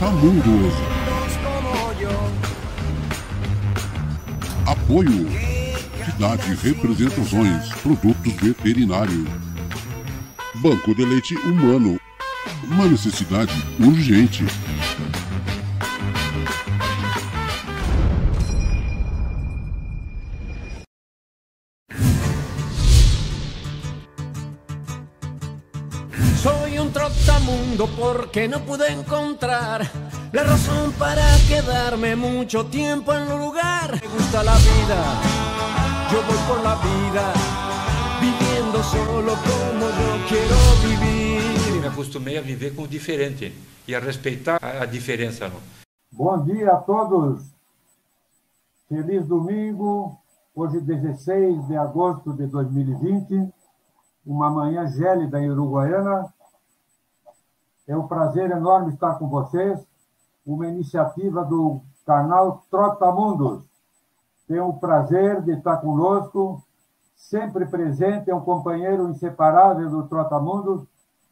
Trotamundos. Apoio. Cidade Representações, Produtos Veterinários. Banco de Leite Humano. Uma necessidade urgente. Soy un trotamundo porque no pude encontrar la razón para quedarme mucho tiempo en un lugar. Me gusta la vida, yo voy por la vida, viviendo solo como yo quiero vivir. Me acostumei a viver com o diferente e a respeitar a diferença. Bom dia a todos. Feliz domingo, hoje 16 de agosto de 2020. Uma manhã gélida em Uruguaiana. É um prazer enorme estar com vocês. Uma iniciativa do canal Trotamundos. Tenho o prazer de estar conosco, sempre presente, é um companheiro inseparável do Trotamundos,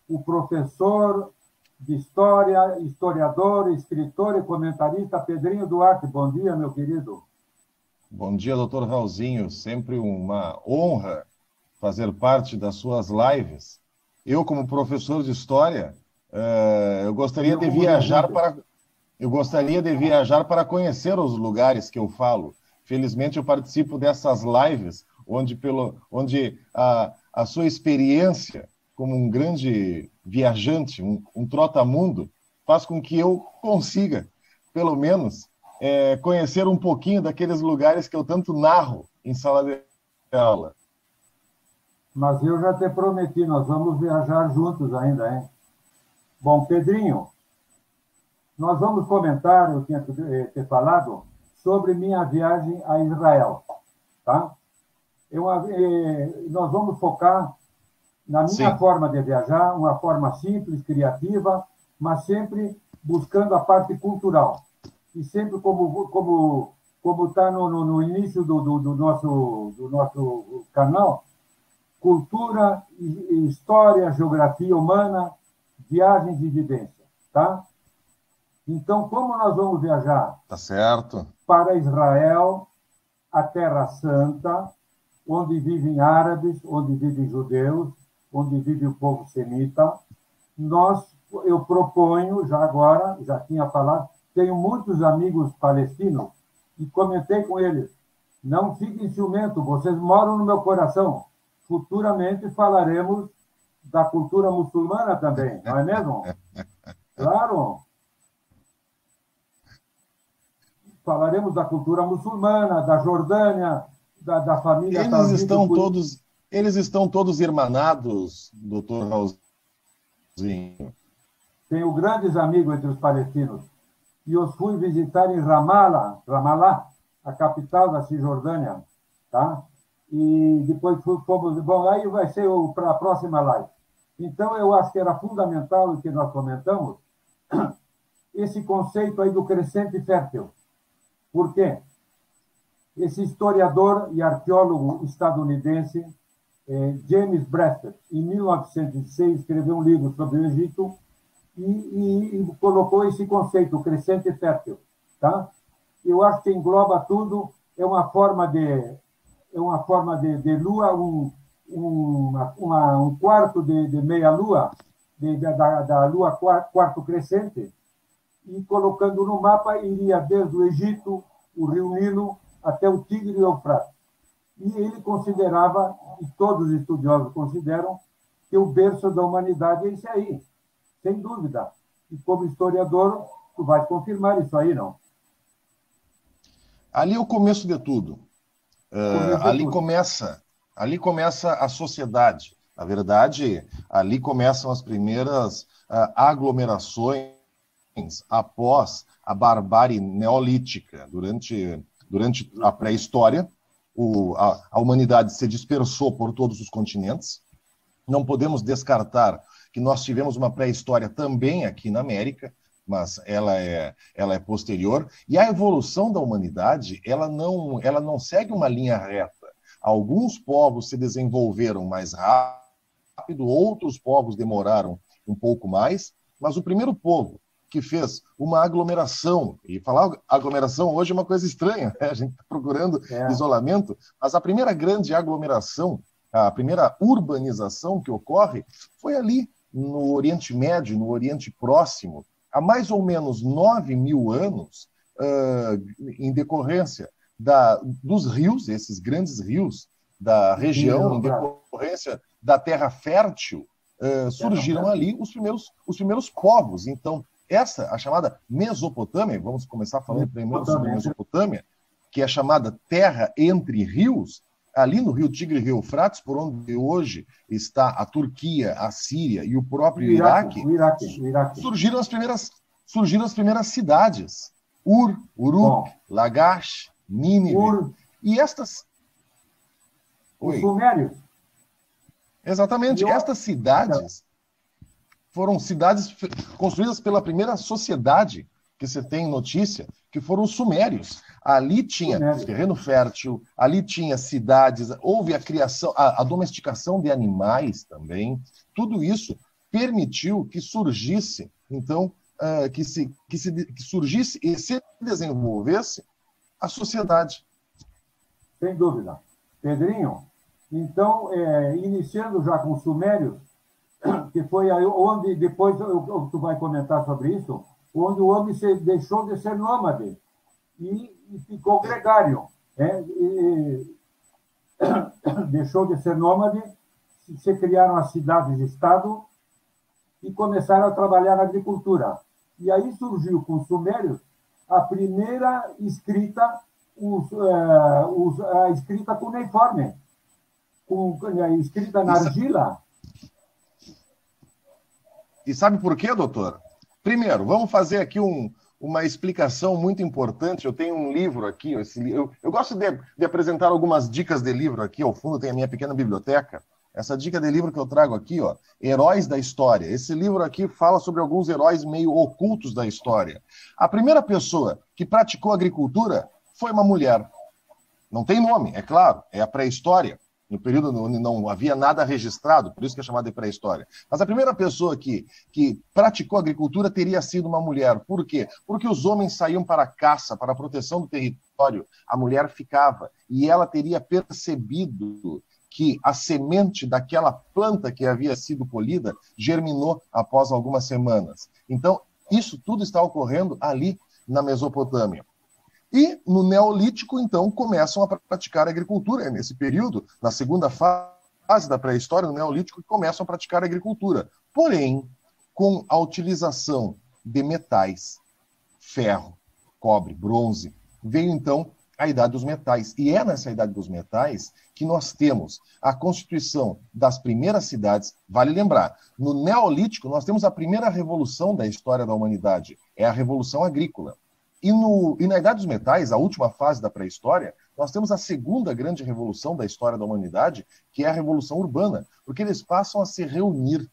o professor de História, historiador, escritor e comentarista Pedrinho Duarte. Bom dia, meu querido. Bom dia, doutor Raulzinho. Sempre uma honra fazer parte das suas lives. Eu, como professor de História, eu gostaria de viajar para conhecer os lugares que eu falo. Felizmente, eu participo dessas lives, onde a sua experiência como um grande viajante, um trotamundo, faz com que eu consiga, pelo menos, conhecer um pouquinho daqueles lugares que eu tanto narro em sala de aula. Mas eu já te prometi, nós vamos viajar juntos ainda, hein? Bom, Pedrinho, nós vamos comentar, eu tinha te falado, sobre minha viagem a Israel, tá? Nós vamos focar na minha forma de viajar, uma forma simples, criativa, mas sempre buscando a parte cultural. E sempre como está no início do nosso canal, cultura, história, geografia humana, viagens e vivência, tá? Então, como nós vamos viajar? Tá certo. Para Israel, a Terra Santa, onde vivem árabes, onde vivem judeus, onde vive o povo semita. Eu proponho, já tinha falado, tenho muitos amigos palestinos e comentei com eles, não fiquem ciumentos, vocês moram no meu coração. Futuramente falaremos da cultura muçulmana também, não é mesmo? Claro. Falaremos da cultura muçulmana, da Jordânia, da família... Eles estão todos irmanados, doutor Raulzinho. Tenho grandes amigos entre os palestinos. E os fui visitar em Ramallah, a capital da Cisjordânia, tá? E depois fomos... Bom, aí vai ser para a próxima live. Então, eu acho que era fundamental o que nós comentamos, esse conceito aí do crescente fértil. Por quê? Esse historiador e arqueólogo estadunidense, James Bradford, em 1906, escreveu um livro sobre o Egito e colocou esse conceito, o crescente fértil. Tá? Eu acho que engloba tudo, é uma forma de lua, um quarto de meia-lua, da lua quarto crescente, e colocando no mapa, iria desde o Egito, o rio Nilo, até o Tigre e o Eufrates. E ele considerava, e todos os estudiosos consideram, que o berço da humanidade é esse aí, sem dúvida. E como historiador, tu vais confirmar isso aí, não? Ali é o começo de tudo. Ali começa a sociedade. Na verdade, ali começam as primeiras aglomerações após a barbárie neolítica. Durante a pré-história, a humanidade se dispersou por todos os continentes. Não podemos descartar que nós tivemos uma pré-história também aqui na América, mas ela é posterior. E a evolução da humanidade, ela não segue uma linha reta. Alguns povos se desenvolveram mais rápido, outros povos demoraram um pouco mais, mas o primeiro povo que fez uma aglomeração. E falar aglomeração hoje é uma coisa estranha, né? A gente está procurando isolamento, mas a primeira grande aglomeração, a primeira urbanização que ocorre foi ali no Oriente Médio, no Oriente Próximo, há mais ou menos 9.000 anos, em decorrência dos rios, esses grandes rios da região, em decorrência da terra fértil, surgiram ali os primeiros povos. Então, a chamada Mesopotâmia, vamos começar falando primeiro sobre Mesopotâmia, que é chamada Terra entre Rios, ali no Rio Tigre e Rio Eufrates, por onde hoje está a Turquia, a Síria e o próprio Iraque, surgiram as primeiras cidades. Uruk, Lagash, Nínive. E estas... Os sumérios. Exatamente. Estas cidades foram cidades construídas pela primeira sociedade que você tem notícia, que foram os sumérios. Ali tinha terreno fértil, ali tinha cidades, houve a criação, a domesticação de animais também. Tudo isso permitiu que surgisse, então, que surgisse e se desenvolvesse a sociedade. Sem dúvida. Pedrinho, então, iniciando já com os sumérios, que foi aí onde, depois tu vai comentar sobre isso, onde o homem deixou de ser nômade e ficou gregário. Deixou de ser nômade, se criaram as cidades-estado e começaram a trabalhar na agricultura. E aí surgiu com os sumérios a primeira escrita, a escrita cuneiforme, a escrita na argila. E sabe por quê, doutor? Primeiro, vamos fazer aqui uma explicação muito importante. Eu tenho um livro aqui, eu gosto de apresentar algumas dicas de livro aqui, ao fundo tem a minha pequena biblioteca. Essa dica de livro que eu trago aqui, ó, Heróis da História. Esse livro aqui fala sobre alguns heróis meio ocultos da história. A primeira pessoa que praticou agricultura foi uma mulher. Não tem nome, é claro, é a pré-história. No período onde não havia nada registrado, por isso que é chamada de pré-história. Mas a primeira pessoa que praticou agricultura teria sido uma mulher. Por quê? Porque os homens saíam para a caça, para a proteção do território. A mulher ficava. E ela teria percebido que a semente daquela planta que havia sido colhida germinou após algumas semanas. Então, isso tudo está ocorrendo ali na Mesopotâmia. E no Neolítico, então, começam a praticar agricultura. É nesse período, na segunda fase da pré-história, no Neolítico, que começam a praticar agricultura. Porém, com a utilização de metais, ferro, cobre, bronze, veio, então, a Idade dos Metais. E é nessa Idade dos Metais que nós temos a constituição das primeiras cidades. Vale lembrar, no Neolítico, nós temos a primeira revolução da história da humanidade. É a Revolução Agrícola. E na Idade dos Metais, a última fase da pré-história, nós temos a segunda grande revolução da história da humanidade, que é a Revolução Urbana, porque eles passam a se reunir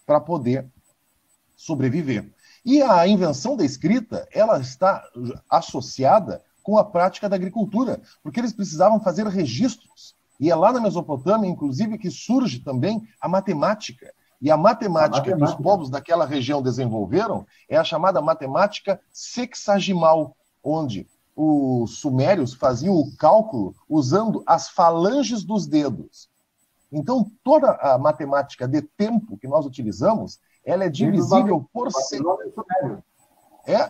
para poder sobreviver. E a invenção da escrita, ela está associada com a prática da agricultura, porque eles precisavam fazer registros. E é lá na Mesopotâmia, inclusive, que surge também a matemática. E a matemática que os povos daquela região desenvolveram é a chamada matemática sexagimal, onde os sumérios faziam o cálculo usando as falanges dos dedos. Então, toda a matemática de tempo que nós utilizamos, ela é divisível por 6.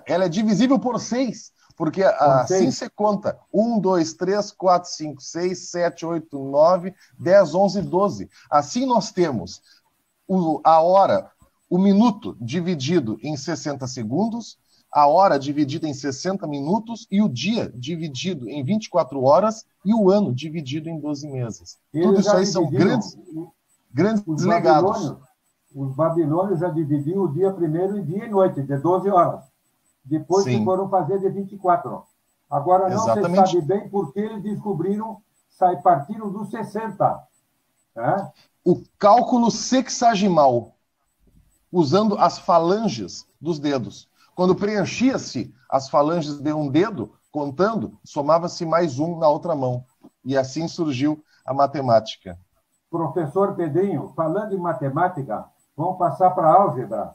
Ela é divisível por 6, porque assim você conta 1, 2, 3, 4, 5, 6, 7, 8, 9, 10, 11, 12. Assim nós temos a hora, o minuto dividido em 60 segundos, a hora dividida em 60 minutos e o dia dividido em 24 horas e o ano dividido em 12 meses. Tudo isso aí são grandes legados. Os babilônios já dividiam o dia primeiro em dia e noite, de 12 horas. Depois que foram fazer de 24. Agora não se sabe bem porque eles descobriram, partiram dos 60. Né? O cálculo sexagimal, usando as falanges dos dedos. Quando preenchia-se as falanges de um dedo, contando, somava-se mais um na outra mão. E assim surgiu a matemática. Professor Pedrinho, falando em matemática, vamos passar para a álgebra.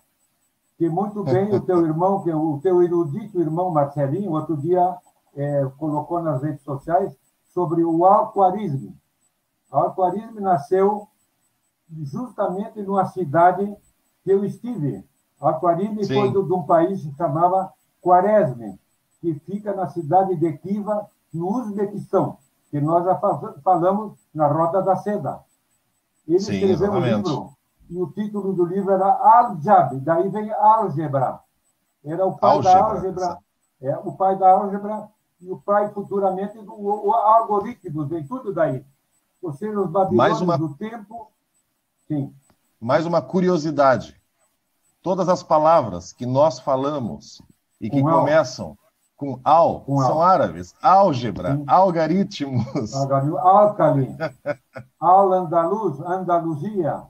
que muito bem o teu irmão, o teu erudito irmão Marcelinho, outro dia colocou nas redes sociais sobre o alquarismo. O alquarismo nasceu justamente numa cidade que eu estive. O alquarismo foi de um país que se chamava Quaresme, que fica na cidade de Khiva, no Uzbequistão, que nós já falamos na Rota da Seda. Ele escreveu um livro, e o título do livro era Al-Jab, daí vem álgebra. Era o pai da álgebra, o pai da álgebra e o pai futuramente do algoritmo, vem tudo daí. Ou seja, os babilônios do tempo. Sim. Mais uma curiosidade. Todas as palavras que nós falamos e que começam com al são árabes. Álgebra, algaritmos. Alcali, al-Andaluz, Andaluzia.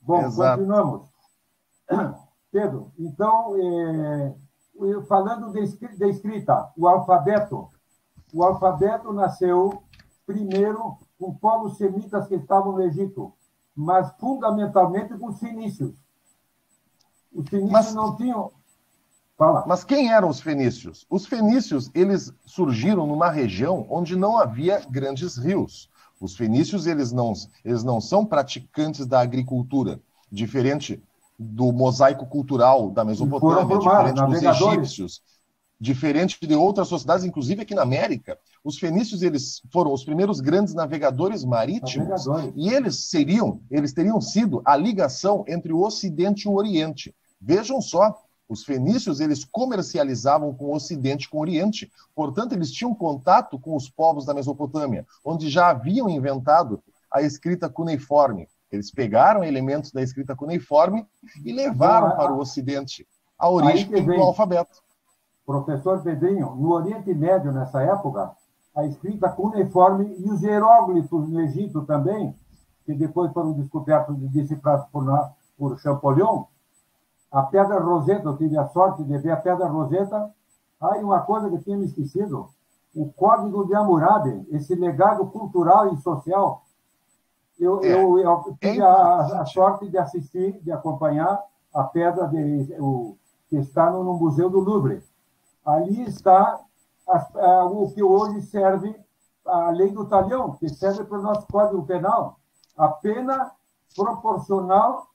Bom, exato. Continuamos. Pedro, então, falando de escrita, o alfabeto nasceu primeiro com povos semitas que estavam no Egito, mas fundamentalmente com os fenícios. Os fenícios não tinham... Fala. Mas quem eram os fenícios? Os fenícios, eles surgiram numa região onde não havia grandes rios. Os fenícios, eles não são praticantes da agricultura, diferente do mosaico cultural da Mesopotâmia, diferente dos egípcios, diferente de outras sociedades, inclusive aqui na América. Os fenícios, eles foram os primeiros grandes navegadores marítimos, e eles teriam sido a ligação entre o Ocidente e o Oriente. Vejam só, os fenícios, eles comercializavam com o Ocidente e com o Oriente, portanto, eles tinham contato com os povos da Mesopotâmia, onde já haviam inventado a escrita cuneiforme. Eles pegaram elementos da escrita cuneiforme e levaram para o Ocidente a origem do alfabeto. Professor Pedrinho, no Oriente Médio, nessa época, a escrita cuneiforme e os hieróglifos no Egito também, que depois foram descobertos e decifrados por Champollion, a Pedra Roseta, eu tive a sorte de ver a Pedra Roseta. Aí uma coisa que eu tinha me esquecido, o Código de Hammurabi, esse legado cultural e social. Eu tive a sorte de assistir, de acompanhar a pedra que está no Museu do Louvre. Ali está o que hoje serve a lei do talhão, que serve para o nosso Código Penal. A pena proporcional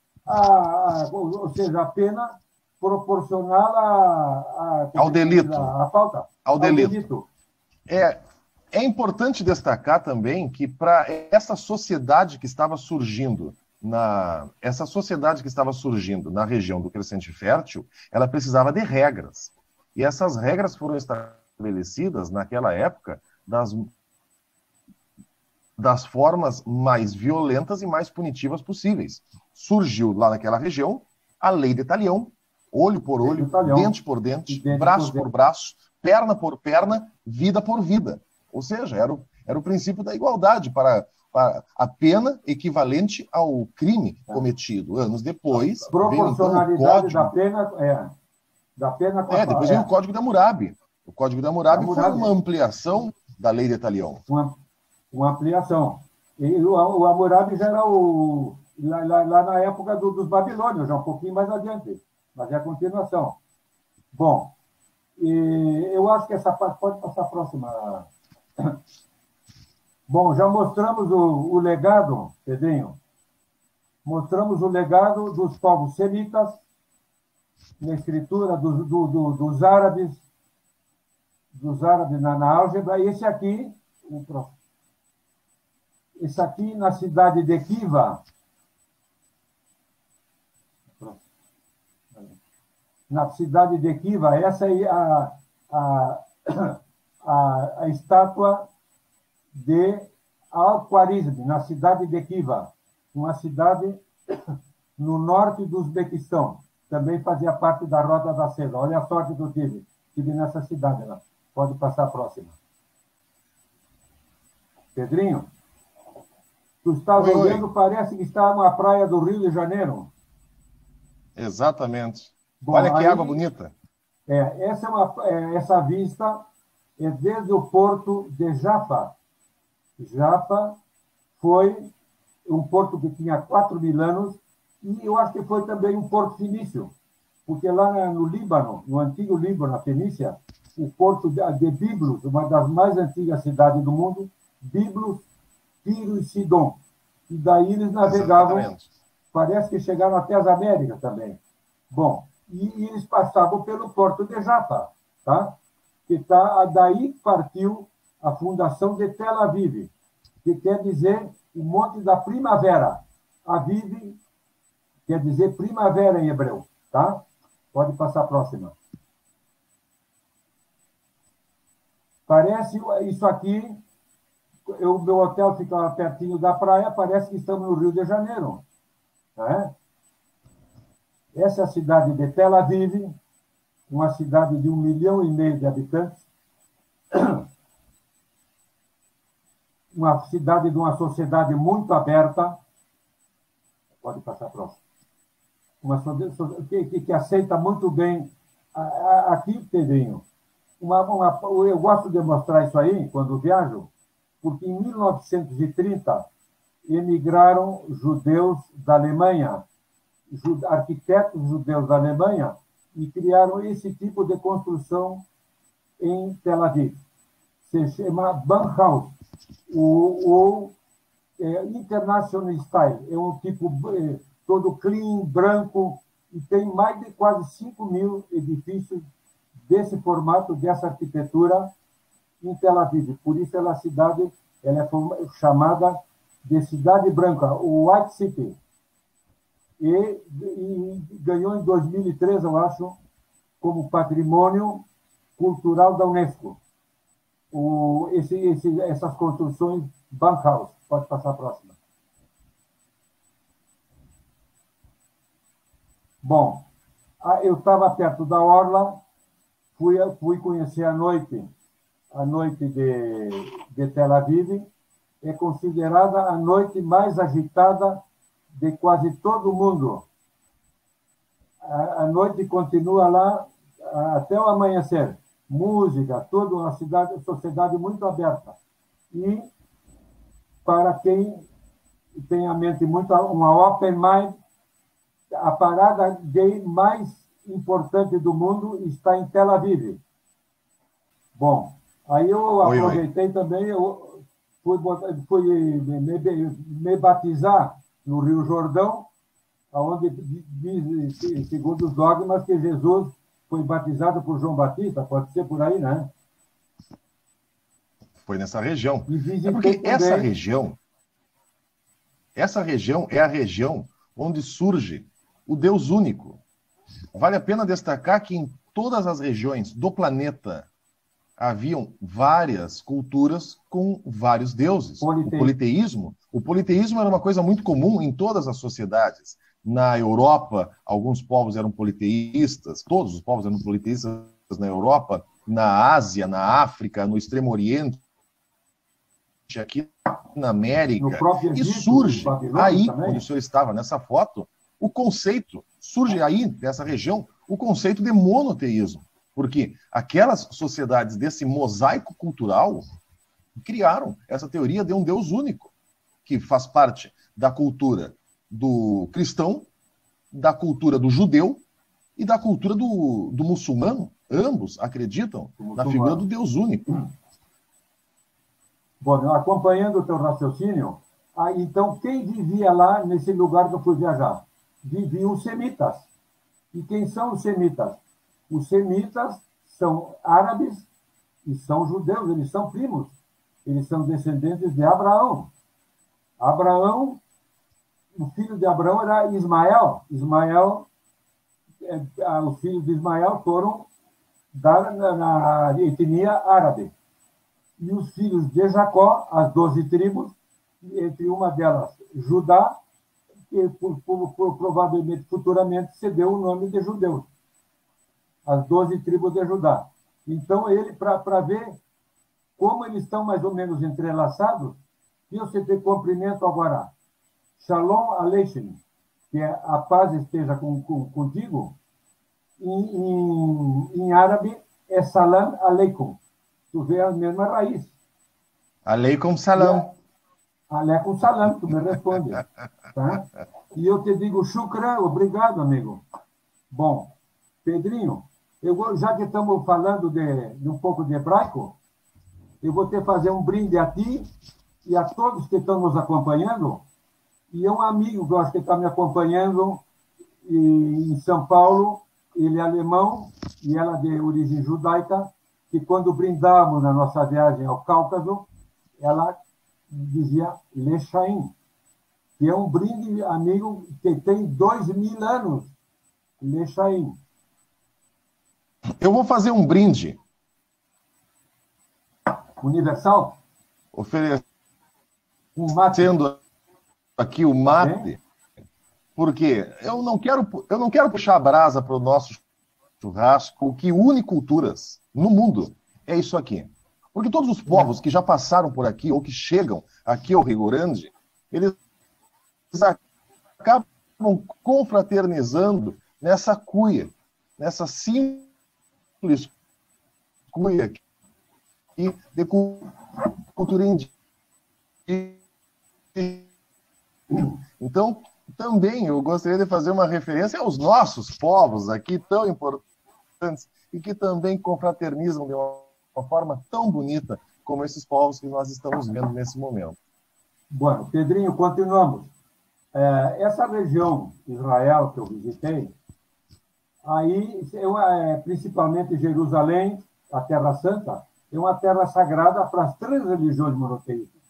ou seja, a pena proporcional ao delito. A falta. Ao delito. É importante destacar também que para essa sociedade que estava surgindo na região do Crescente Fértil, ela precisava de regras. E essas regras foram estabelecidas naquela época das formas mais violentas e mais punitivas possíveis. Surgiu lá naquela região a lei de talião, olho por olho, dente por dente, braço por braço, perna por perna, vida por vida. Ou seja, era o princípio da igualdade para a pena equivalente ao crime cometido. Anos depois, a proporcionalidade da pena depois veio o Código de Hammurabi. O Código de Hammurabi foi uma ampliação da lei de talião. Uma ampliação. E o Hammurabi já era lá na época dos babilônios, já um pouquinho mais adiante, mas é a continuação. Bom, eu acho que essa parte pode passar a próxima. Bom, já mostramos o legado, Pedrinho. Mostramos o legado dos povos semitas, na escritura dos árabes na álgebra. Esse aqui na cidade de Khiva, essa é a estátua de Al-Khwarizm, na cidade de Khiva, uma cidade no norte do Uzbequistão. Também fazia parte da Rota da Seda. Olha a sorte que eu tive nessa cidade lá. Pode passar a próxima. Pedrinho, tu estás olhando, parece que está na praia do Rio de Janeiro. Exatamente. Bom, olha que água bonita. Essa vista é desde o porto de Jaffa. Jaffa foi um porto que tinha 4.000 anos, e eu acho que foi também um porto fenício, porque lá no Líbano, no antigo Líbano, na Fenícia, o porto de Biblos, uma das mais antigas cidades do mundo, Biblos, Tiro e Sidom. E daí eles navegavam, Exatamente. parece que chegaram até as Américas também. Bom, e eles passavam pelo porto de Jaffa, tá? Daí partiu a fundação de Tel Aviv, que quer dizer o monte da primavera. Aviv quer dizer primavera em hebreu, tá? Pode passar a próxima. Parece isso aqui, o meu hotel fica pertinho da praia, parece que estamos no Rio de Janeiro. Né? Essa é a cidade de Tel Aviv, uma cidade de 1,5 milhão de habitantes, uma cidade de uma sociedade muito aberta. Pode passar a próxima. Que aceita muito bem. Aqui, Pedrinho, eu gosto de mostrar isso aí quando viajo, porque em 1930 emigraram judeus da Alemanha, arquitetos judeus da Alemanha, e criaram esse tipo de construção em Tel Aviv. Se chama Bauhaus, ou International Style. É um tipo todo clean, branco, e tem mais de quase 5.000 edifícios desse formato, dessa arquitetura em Tel Aviv. Por isso ela é chamada de Cidade Branca, o White City. E ganhou em 2003, eu acho, como patrimônio cultural da Unesco. Essas construções Bauhaus. Pode passar a próxima. Bom, eu estava perto da orla, fui conhecer a noite de Tel Aviv. É considerada a noite mais agitada de quase todo mundo. A noite continua lá até o amanhecer. Música, toda uma sociedade muito aberta. E para quem tem a mente uma open mind, a parada gay mais importante do mundo está em Tel Aviv. Bom, aí eu aproveitei também, eu fui me batizar no Rio Jordão, onde diz, segundo os dogmas, que Jesus foi batizado por João Batista, pode ser por aí, né? Foi nessa região. É porque essa região é a região onde surge o Deus único. Vale a pena destacar que em todas as regiões do planeta haviam várias culturas com vários deuses. O politeísmo era uma coisa muito comum em todas as sociedades. Na Europa, alguns povos eram politeístas, todos os povos eram politeístas na Europa, na Ásia, na África, no Extremo Oriente, aqui na América. E surge aí, quando o senhor estava nessa foto, o conceito, surge aí, dessa região, o conceito de monoteísmo. Porque aquelas sociedades desse mosaico cultural criaram essa teoria de um Deus único, que faz parte da cultura do cristão, da cultura do judeu e da cultura do muçulmano. Ambos acreditam na figura do Deus único. Bom, acompanhando o teu raciocínio, então quem vivia lá nesse lugar que eu fui viajar? Viviam os semitas. E quem são os semitas? Os semitas são árabes e são judeus, eles são primos. Eles são descendentes de Abraão. Abraão, o filho de Abraão era Ismael. Os filhos de Ismael foram na etnia árabe. E os filhos de Jacó, as 12 tribos, entre uma delas, Judá, que provavelmente, futuramente, se deu o nome de judeus. As 12 tribos de Judá. Então, ele, para ver como eles estão mais ou menos entrelaçados, eu te cumprimento agora. Shalom Aleichem, que é a paz esteja contigo. Em árabe, é Salam Aleikum. Tu vê a mesma raiz. Aleikum Salam. Aleikum Salam, tu me responde. Tá? E eu te digo shukran, obrigado, amigo. Bom, Pedrinho, já que estamos falando de um pouco de hebraico, eu vou ter que fazer um brinde a ti e a todos que estão nos acompanhando, e um amigo que eu acho que está me acompanhando em São Paulo, ele é alemão e ela de origem judaica, que quando brindávamos na nossa viagem ao Cáucaso, ela dizia Lechaim, que é um brinde, amigo, que tem 2000 anos. Lechaim. Eu vou fazer um brinde. Universal? Oferecendo aqui o mate, porque eu não quero puxar a brasa para o nosso churrasco. O que une culturas no mundo é isso aqui. Porque todos os povos que já passaram por aqui ou que chegam aqui ao Rio Grande, eles acabam confraternizando nessa cuia, nessa simples cuia aqui de cultura indígena. Então, também eu gostaria de fazer uma referência aos nossos povos aqui tão importantes e que também confraternizam de uma forma tão bonita como esses povos que nós estamos vendo nesse momento. Bom, Pedrinho, continuamos. Essa região, Israel, que eu visitei, aí, principalmente Jerusalém, a Terra Santa, é uma terra sagrada para as 3 religiões monoteístas.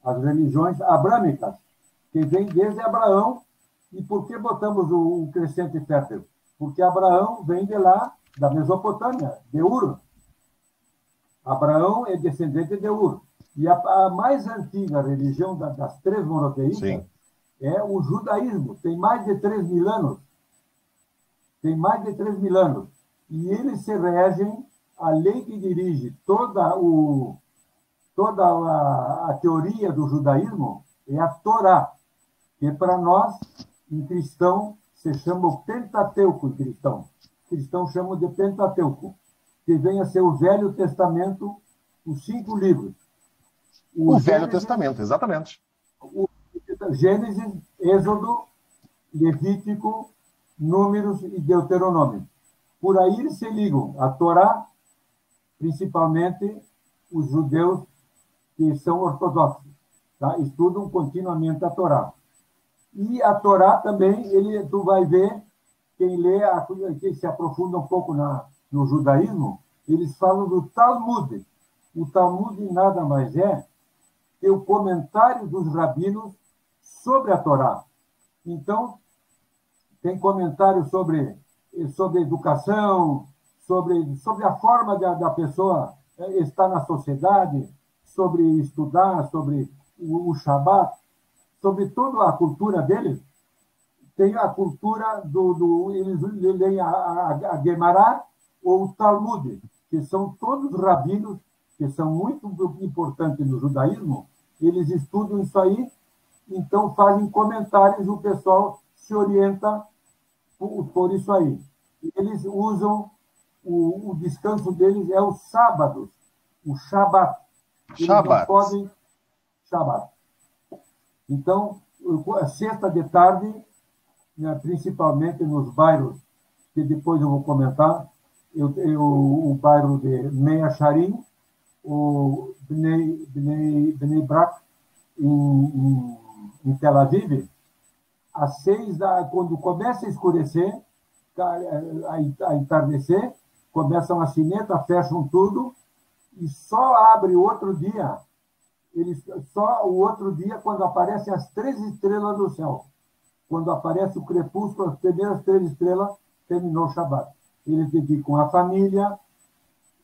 As religiões abrâmicas, que vêm desde Abraão. E por que botamos o crescente fértil? Porque Abraão vem de lá, da Mesopotâmia, de Ur. Abraão é descendente de Ur. E a mais antiga religião das 3 monoteístas, sim, é o judaísmo. Tem mais de 3.000 anos. Tem mais de 3.000 anos. E eles se regem à lei que dirige toda a teoria do judaísmo, é a Torá, que para nós, em cristão, se chama o Pentateuco em cristão. Cristãos chamam de Pentateuco, que vem a ser o Velho Testamento, os 5 livros. O Velho Testamento, exatamente. Gênesis, Êxodo, Levítico, Números e Deuteronômio. Por aí eles se ligam. A Torá, principalmente os judeus que são ortodoxos, tá? Estudam continuamente a Torá. E a Torá também, tu vai ver, quem lê, quem se aprofunda um pouco no judaísmo, eles falam do Talmud. O Talmud nada mais é que o comentário dos rabinos sobre a Torá. Então, tem comentários sobre educação, sobre a forma da pessoa estar na sociedade, sobre estudar, sobre o Shabat, sobre toda a cultura deles. Tem a cultura eles leem a Gemara ou o Talmud, que são todos rabinos, que são muito importantes no judaísmo. Eles estudam isso aí, então fazem comentários, o pessoal se orienta por isso aí. Eles usam, o descanso deles é os sábados, o Shabat. Eles não podem Shabat. Então, sexta de tarde, principalmente nos bairros, que depois eu vou comentar, o bairro de Meia Sharim, o Bnei Brak, em Tel Aviv, às 6, quando começa a escurecer, a entardecer, começam a sineta, fecham tudo, e só abre outro dia, só o outro dia quando aparecem as 3 estrelas do céu. Quando aparece o crepúsculo, as primeiras 3 estrelas, terminou o Shabat. Eles dedicam a família,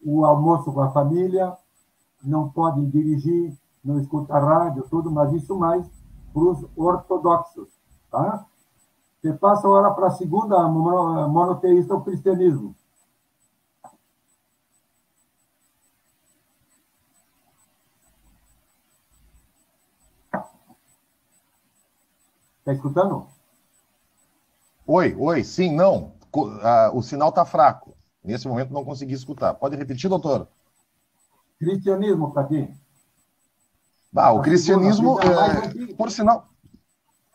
o almoço com a família, não podem dirigir, não escutar rádio, tudo, mas isso mais para os ortodoxos. Tá? Você passa a hora para a segunda monoteísta, o cristianismo. Está escutando? Oi, sim, não. O sinal está fraco. Nesse momento não consegui escutar. Pode repetir, doutor? Cristianismo, para quem? O cristianismo, por sinal,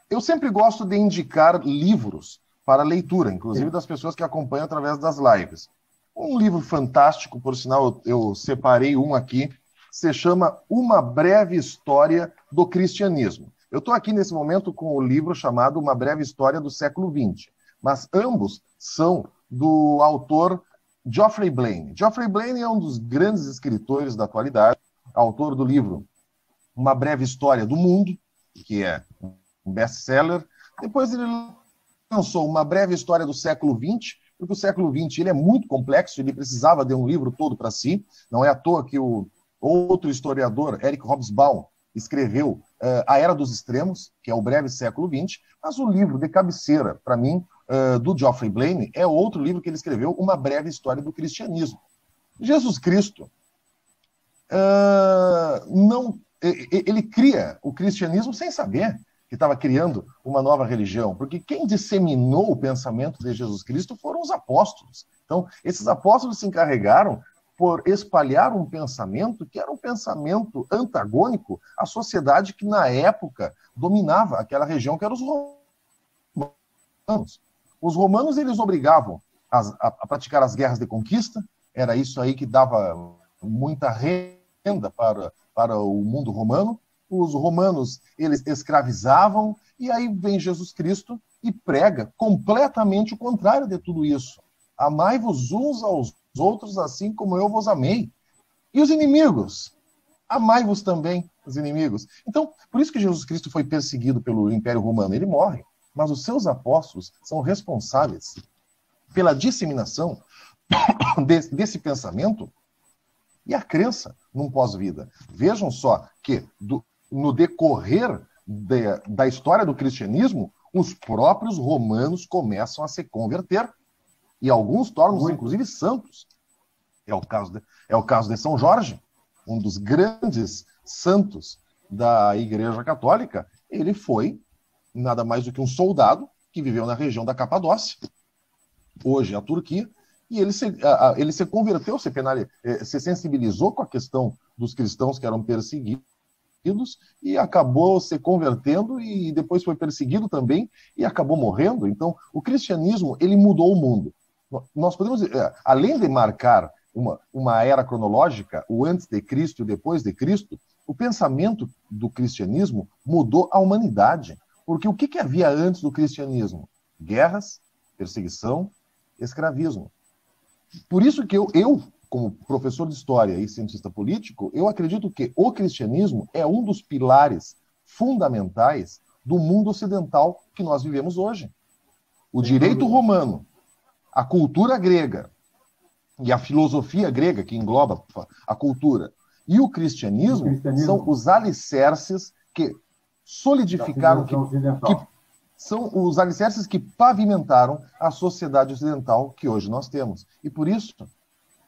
eu sempre gosto de indicar livros para leitura, inclusive das pessoas que acompanham através das lives. Um livro fantástico, por sinal, eu separei um aqui, se chama Uma Breve História do Cristianismo. Eu estou aqui nesse momento com o livro chamado Uma Breve História do Século XX, mas ambos são do autor Geoffrey Blaine. Geoffrey Blaine é um dos grandes escritores da atualidade, autor do livro Uma Breve História do Mundo, que é um best-seller. Depois ele lançou Uma Breve História do Século XX, porque o século XX ele é muito complexo, ele precisava de um livro todo para si. Não é à toa que o outro historiador, Eric Hobsbawm, escreveu A Era dos Extremos, que é o breve século XX, mas o livro de cabeceira, para mim, do Geoffrey Blaine, é outro livro que ele escreveu, Uma Breve História do Cristianismo. Jesus Cristo, ele cria o cristianismo sem saber que estava criando uma nova religião, porque quem disseminou o pensamento de Jesus Cristo foram os apóstolos. Então, esses apóstolos se encarregaram por espalhar um pensamento que era um pensamento antagônico à sociedade que, na época, dominava aquela região, que eram os romanos. Os romanos, eles obrigavam a praticar as guerras de conquista, era isso aí que dava muita renda para o mundo romano. Os romanos, eles escravizavam, e aí vem Jesus Cristo e prega completamente o contrário de tudo isso. Amai-vos uns aos outros assim como eu vos amei. E os inimigos? Amai-vos também, os inimigos. Então, por isso que Jesus Cristo foi perseguido pelo Império Romano. Ele morre, mas os seus apóstolos são responsáveis pela disseminação desse pensamento e a crença num pós-vida. Vejam só que no decorrer da história do cristianismo, os próprios romanos começam a se converter e alguns tornam-se, inclusive, santos. É o caso de São Jorge, um dos grandes santos da Igreja Católica. Ele foi nada mais do que um soldado que viveu na região da Capadócia, hoje a Turquia, e ele se converteu, se sensibilizou com a questão dos cristãos que eram perseguidos e acabou se convertendo e depois foi perseguido também e acabou morrendo. Então, o cristianismo, ele mudou o mundo. Nós podemos, além de marcar uma era cronológica, o antes de Cristo e o depois de Cristo, o pensamento do cristianismo mudou a humanidade. Porque o que havia antes do cristianismo? Guerras, perseguição, escravismo. Por isso que eu, como professor de história e cientista político, eu acredito que o cristianismo é um dos pilares fundamentais do mundo ocidental que nós vivemos hoje. O direito romano, a cultura grega e a filosofia grega, que engloba a cultura, e o cristianismo são os alicerces que solidificaram, que são os alicerces que pavimentaram a sociedade ocidental que hoje nós temos. E por isso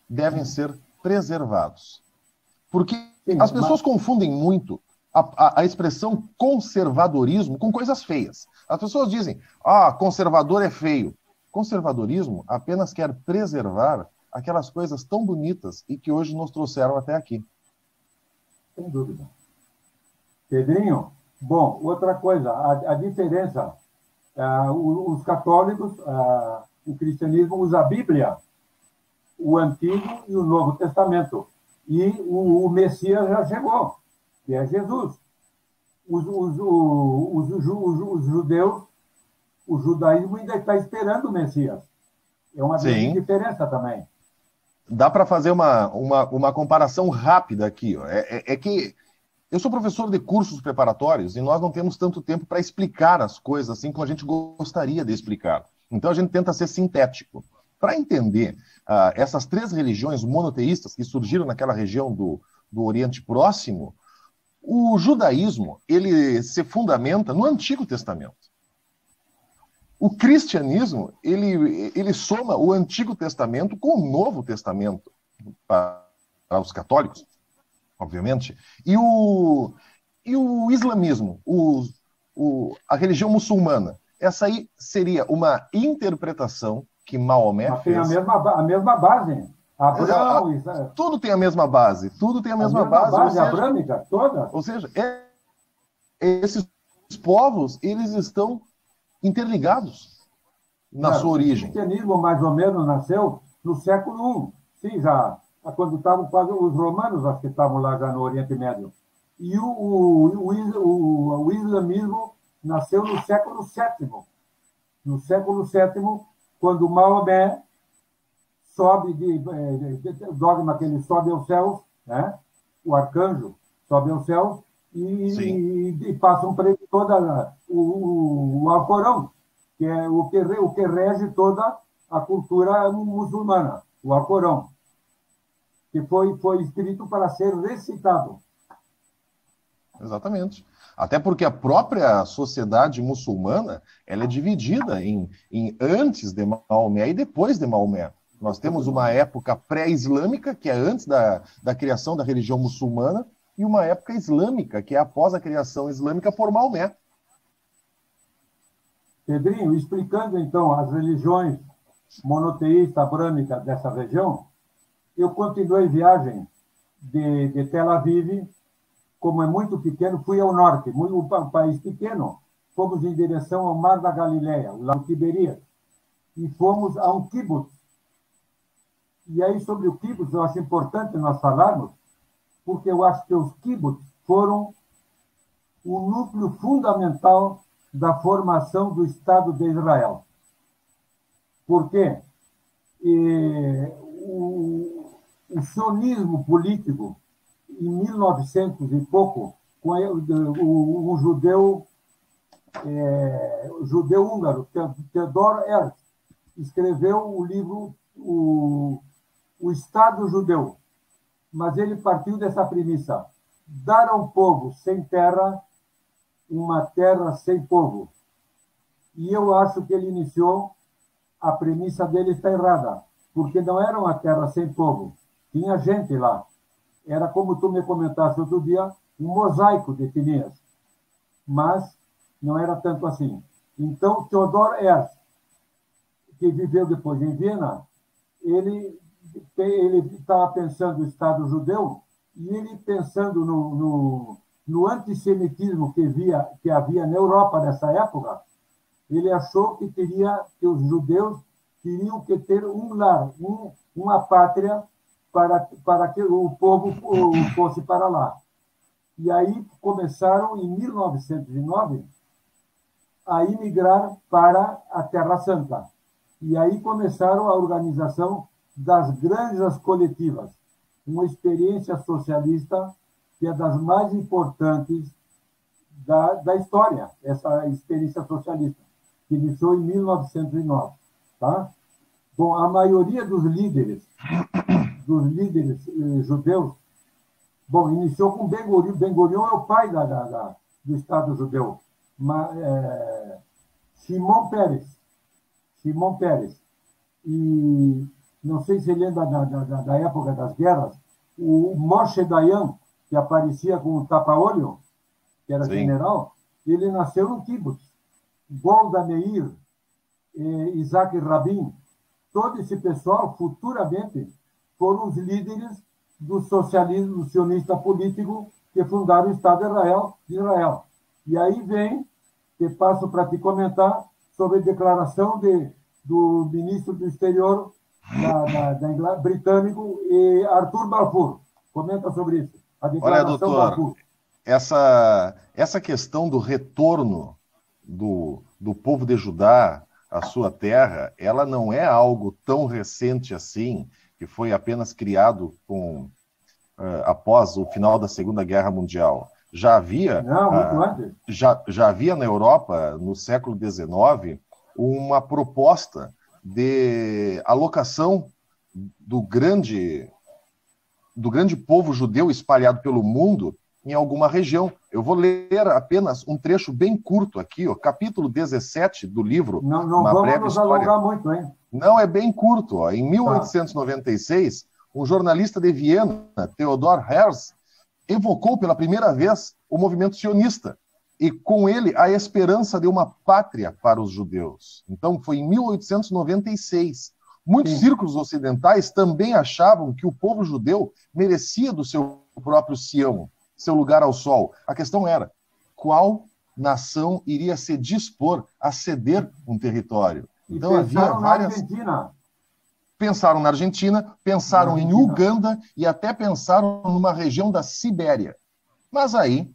devem ser preservados. Porque as pessoas confundem muito a expressão conservadorismo com coisas feias. As pessoas dizem, conservador é feio. Conservadorismo apenas quer preservar aquelas coisas tão bonitas e que hoje nos trouxeram até aqui. Sem dúvida. Pedrinho, bom, outra coisa, a diferença, os católicos, o cristianismo usa a Bíblia, o Antigo e o Novo Testamento, e o Messias já chegou, que é Jesus. Os judeus, o judaísmo ainda está esperando o Messias. É uma grande diferença também. Dá para fazer uma comparação rápida aqui. É que eu sou professor de cursos preparatórios e nós não temos tanto tempo para explicar as coisas assim como a gente gostaria de explicar. Então a gente tenta ser sintético. Para entender essas três religiões monoteístas que surgiram naquela região do Oriente Próximo, o judaísmo ele se fundamenta no Antigo Testamento. O cristianismo, ele soma o Antigo Testamento com o Novo Testamento, para os católicos, obviamente, e o islamismo, a religião muçulmana. Essa aí seria uma interpretação que Maomé fez. Tem a mesma base. Tudo tem a mesma base. Tudo tem a mesma base. Ou seja, abrâmica, toda. Ou seja, esses povos, eles estão interligados. na sua origem. O cristianismo, mais ou menos, nasceu no século I. Sim, já quando estavam quase os romanos, acho que estavam lá já no Oriente Médio. E o islamismo nasceu no século VII. No século VII, quando Maomé sobe dogma que ele sobe aos céus, né? O arcanjo sobe aos céus e passam para ele toda o Alcorão, que é o que rege toda a cultura muçulmana, o Alcorão, que foi escrito para ser recitado. Exatamente. Até porque a própria sociedade muçulmana ela é dividida em antes de Maomé e depois de Maomé. Nós temos uma época pré-islâmica, que é antes da criação da religião muçulmana, e uma época islâmica, que é após a criação islâmica por Maomé. Pedrinho, explicando então as religiões monoteístas abrâmicas dessa região, eu continuei viagem de Tel Aviv. Como é muito pequeno, fui ao norte, um país pequeno, fomos em direção ao Mar da Galileia, o Lago Tiberíades, e fomos a um kibbutz. E aí, sobre o kibbutz, eu acho importante nós falarmos, porque eu acho que os kibbutz foram o núcleo fundamental da formação do Estado de Israel. Por quê? O sionismo político, em 1900 e pouco, com o judeu húngaro, Theodor Herzl, escreveu o livro O Estado Judeu. Mas ele partiu dessa premissa: dar a um povo sem terra uma terra sem povo. E eu acho que ele iniciou, a premissa dele está errada, porque não era uma terra sem povo, tinha gente lá. Era, como tu me comentaste outro dia, um mosaico de etnias. Mas não era tanto assim. Então, Theodor Herzl, que viveu depois em Viena, ele estava pensando no Estado judeu, e ele pensando no antissemitismo que havia na Europa nessa época, ele achou que os judeus teriam que ter um lar, uma pátria, para que o povo fosse para lá. E aí começaram, em 1909, a imigrar para a Terra Santa. E aí começaram a organização das granjas coletivas, uma experiência socialista que é das mais importantes da história, essa experiência socialista, que iniciou em 1909. Tá? Bom, a maioria dos líderes judeus, bom, iniciou com Ben Gurion. Ben Gurion é o pai do Estado judeu. Shimon Peres. E não sei se lembra da época das guerras, o Moshe Dayan, que aparecia com o tapa-olho, que era general, ele nasceu no kibbutz. Golda Meir, Isaac Rabin, todo esse pessoal, futuramente, foram os líderes do socialismo sionista político que fundaram o Estado de Israel. E aí vem, que passo para te comentar, sobre a declaração do ministro do exterior britânico, Arthur Balfour. Comenta sobre isso. A declaração. Olha, doutor, Balfour. Essa questão do retorno do povo de Judá à sua terra, ela não é algo tão recente assim, que foi apenas criado após o final da Segunda Guerra Mundial. Já havia, já havia na Europa, no século XIX, uma proposta de alocação do grande povo judeu espalhado pelo mundo em alguma região. Eu vou ler apenas um trecho bem curto aqui, capítulo 17 do livro. Não vamos nos alongar muito, hein? Não, é bem curto. Em 1896, um jornalista de Viena, Theodor Herzl, evocou pela primeira vez o movimento sionista e, com ele, a esperança de uma pátria para os judeus. Então, foi em 1896. Muitos círculos ocidentais também achavam que o povo judeu merecia do seu próprio Sião, seu lugar ao sol. A questão era, qual nação iria se dispor a ceder um território? Então havia várias... Pensaram na Argentina, pensaram em Uganda e até pensaram numa região da Sibéria. Mas aí,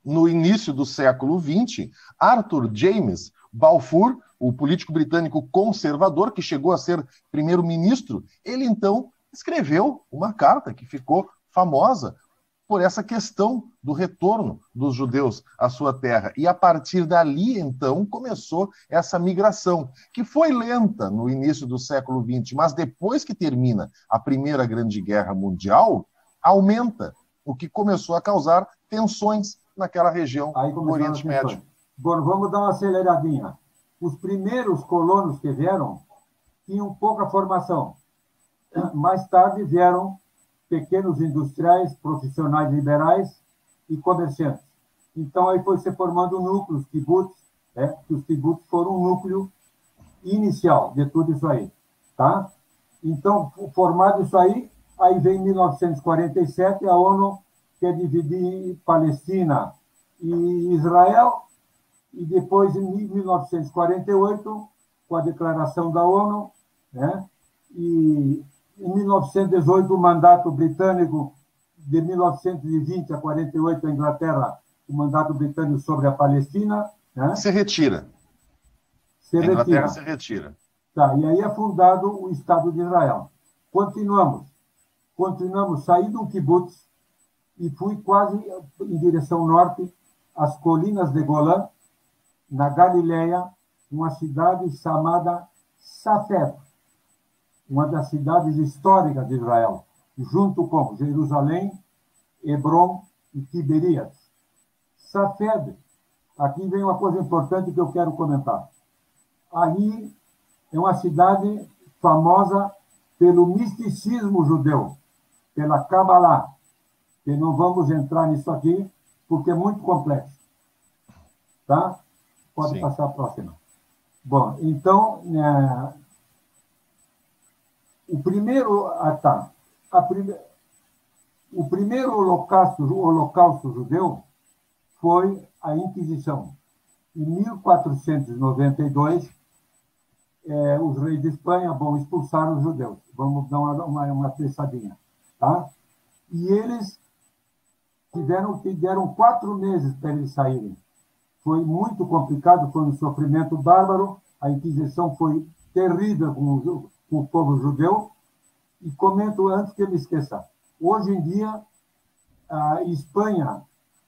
no início do século XX, Arthur James Balfour, o político britânico conservador, que chegou a ser primeiro-ministro, ele então escreveu uma carta que ficou famosa por essa questão do retorno dos judeus à sua terra. E a partir dali, então, começou essa migração, que foi lenta no início do século XX, mas depois que termina a Primeira Grande Guerra Mundial, aumenta, o que começou a causar tensões naquela região do Oriente Médio. Bom, vamos dar uma aceleradinha. Os primeiros colonos que vieram tinham pouca formação. Mais tarde vieram pequenos industriais, profissionais liberais e comerciantes. Então, aí foi se formando núcleos, kibbutz, que os kibbutz foram um núcleo inicial de tudo isso aí. Tá? Então, formado isso aí vem 1947, a ONU quer dividir Palestina e Israel, e depois, em 1948, com a declaração da ONU, né? E em 1918, o mandato britânico, de 1920 a 48, a Inglaterra, o mandato britânico sobre a Palestina. Né? Se retira. A Inglaterra se retira. Tá, e aí é fundado o Estado de Israel. Continuamos saí do kibbutz e fui quase em direção norte, às colinas de Golã, na Galileia, uma cidade chamada Safed, uma das cidades históricas de Israel, junto com Jerusalém, Hebron e Tiberias. Safed, aqui vem uma coisa importante que eu quero comentar. Ali é uma cidade famosa pelo misticismo judeu, pela Kabbalah, que não vamos entrar nisso aqui, porque é muito complexo. Tá? Pode passar a próxima. Bom, então, o primeiro holocausto judeu foi a Inquisição. Em 1492, os reis de Espanha expulsaram os judeus. Vamos dar uma pensadinha. Tá? E eles deram 4 meses para eles saírem. Foi muito complicado, foi um sofrimento bárbaro, a Inquisição foi terrível com o povo judeu. E comento antes que eu me esqueça. Hoje em dia, a Espanha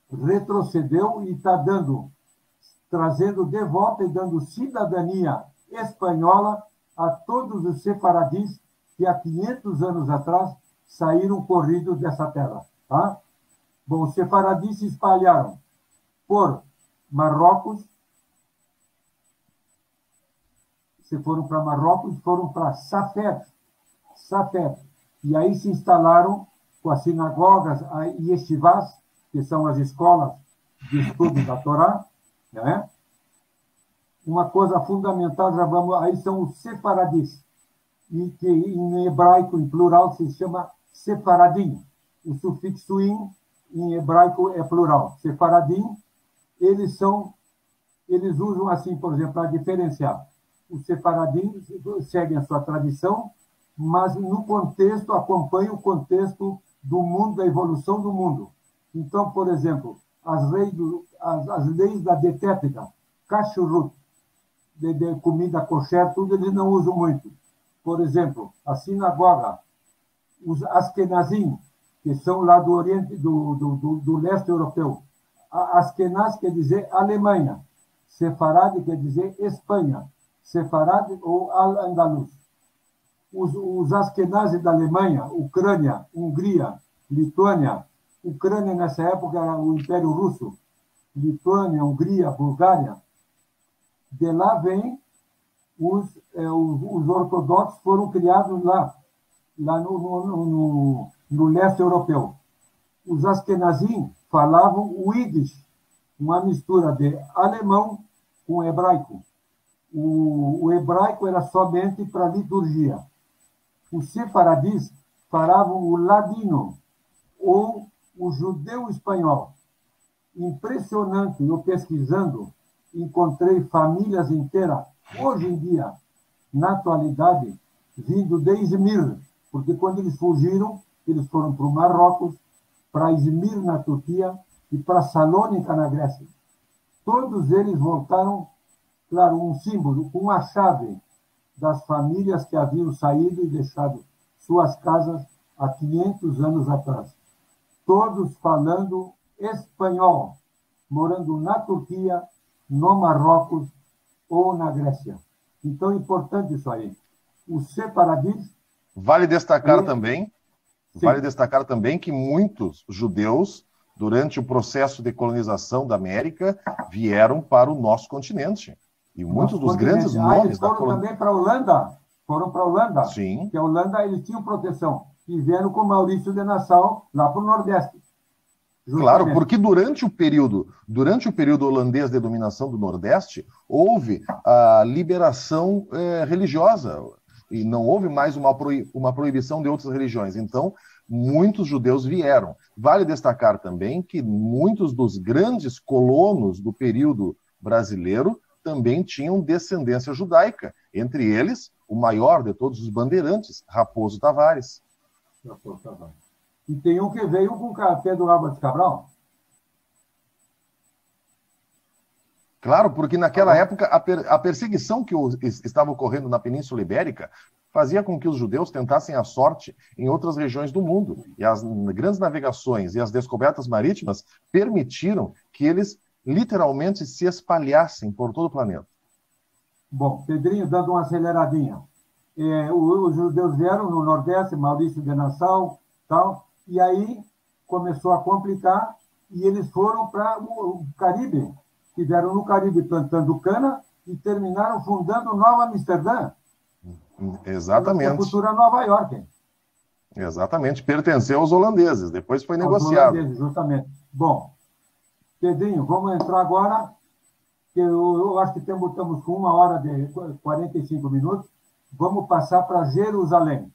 retrocedeu e está trazendo de volta e dando cidadania espanhola a todos os sefaradis que há 500 anos atrás saíram corridos dessa terra. Tá? Bom, os sefaradis se espalharam por Marrocos, foram para Safed, e aí se instalaram com as sinagogas e yeshivás, que são as escolas de estudo da Torá, né? Uma coisa fundamental, aí são os sefaradis, e que em hebraico, em plural, se chama sefaradim. O sufixo in, em hebraico, é plural. Sefaradim, eles usam assim, por exemplo, para diferenciar. Os sefaradim seguem a sua tradição, mas no contexto, acompanham o contexto do mundo, da evolução do mundo. Então, por exemplo, as leis da dietética, kashrut, de comida kosher, tudo eles não usam muito. Por exemplo, a sinagoga, os Askenazim, que são lá do Oriente, do leste europeu. Askenaz quer dizer Alemanha, Sefarad quer dizer Espanha, Sefarad ou Al-Andalus. Os Askenazes da Alemanha, Ucrânia, Hungria, Lituânia, Ucrânia nessa época era o Império Russo, Lituânia, Hungria, Bulgária. De lá vem os ortodoxos, foram criados lá no leste europeu. Os Askenazim falavam o Yiddish, uma mistura de alemão com hebraico. O hebraico era somente para liturgia. Os sefaradis falavam o ladino, ou o judeu espanhol. Impressionante, eu pesquisando, encontrei famílias inteiras. Hoje em dia, na atualidade, vindo de Izmir, porque quando eles fugiram, eles foram para o Marrocos, para Izmir, na Turquia, e para Salônica, na Grécia. Todos eles voltaram, claro, um símbolo, com a chave das famílias que haviam saído e deixado suas casas há 500 anos atrás. Todos falando espanhol, morando na Turquia, no Marrocos ou na Grécia. Então, é importante isso aí. O separadismo... Vale destacar também que muitos judeus, durante o processo de colonização da América, vieram para o nosso continente. E muitos dos grandes nomes eles foram também para a Holanda. Foram para a Holanda. Sim. Porque a Holanda, eles tinham proteção. E vieram com Maurício de Nassau lá para o Nordeste. Justamente. Claro, porque durante o período holandês de dominação do Nordeste, houve a liberação religiosa. E não houve mais uma proibição de outras religiões. Então, muitos judeus vieram. Vale destacar também que muitos dos grandes colonos do período brasileiro também tinham descendência judaica. Entre eles, o maior de todos os bandeirantes, Raposo Tavares. E tem um que veio com o Pedro Álvares Cabral. Claro, porque naquela época a perseguição que estava ocorrendo na Península Ibérica fazia com que os judeus tentassem a sorte em outras regiões do mundo. E as grandes navegações e as descobertas marítimas permitiram que eles literalmente se espalhassem por todo o planeta. Bom, Pedrinho, dando uma aceleradinha. Os judeus vieram no Nordeste, Maurício de Nassau, tal, e aí começou a complicar e eles foram para o Caribe. Estiveram no Caribe plantando cana e terminaram fundando Nova Amsterdã. Exatamente. A cultura Nova York. Exatamente. Pertenceu aos holandeses. Depois foi negociado. Os holandeses, justamente. Bom, Pedrinho, vamos entrar agora, que eu acho que estamos com 1h e 45 minutos. Vamos passar para Jerusalém.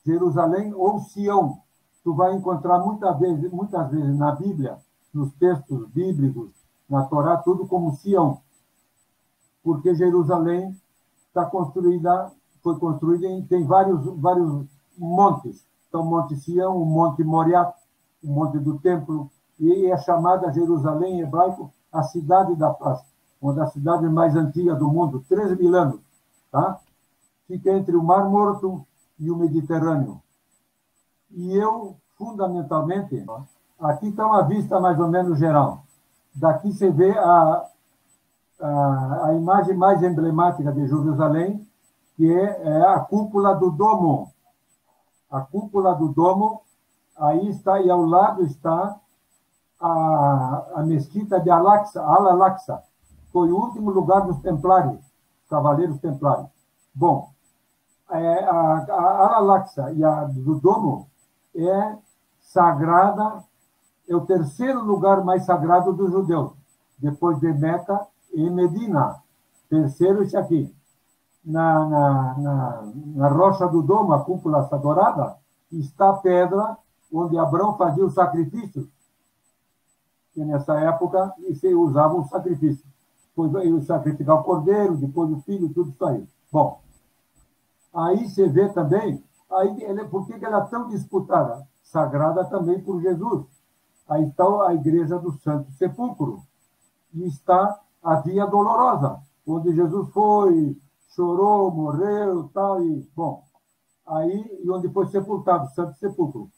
Jerusalém ou Sião. Tu vai encontrar muitas vezes na Bíblia, nos textos bíblicos, na Torá, tudo como Sião. Porque Jerusalém foi construída tem vários montes. Então, Monte Sião, o Monte Moriá, o Monte do Templo, e é chamada Jerusalém, em hebraico, a Cidade da Paz, uma das cidades mais antigas do mundo, 3.000 anos. Tá? Fica entre o Mar Morto e o Mediterrâneo. E fundamentalmente, aqui está uma vista mais ou menos geral. Daqui você vê a imagem mais emblemática de Jerusalém, que é a cúpula do Domo. A cúpula do Domo, aí está, e ao lado está a mesquita de Al-Aqsa. Foi o último lugar dos templários, cavaleiros templários. Bom, a Al-Aqsa e a do Domo é sagrada, é o terceiro lugar mais sagrado dos judeus, depois de Meca e Medina. Terceiro, esse aqui. Na rocha do Domo, a cúpula dourada, está a pedra onde Abraão fazia o sacrifício. E nessa época se usava um sacrifício. Depois sacrificar o cordeiro, depois o filho, tudo isso aí. Bom, aí você vê também, por que ela é tão disputada? Sagrada também por Jesus. Aí está a igreja do Santo Sepulcro. E está a Via Dolorosa, onde Jesus foi, chorou, morreu, tal, e, bom, aí, e onde foi sepultado, Santo Sepulcro.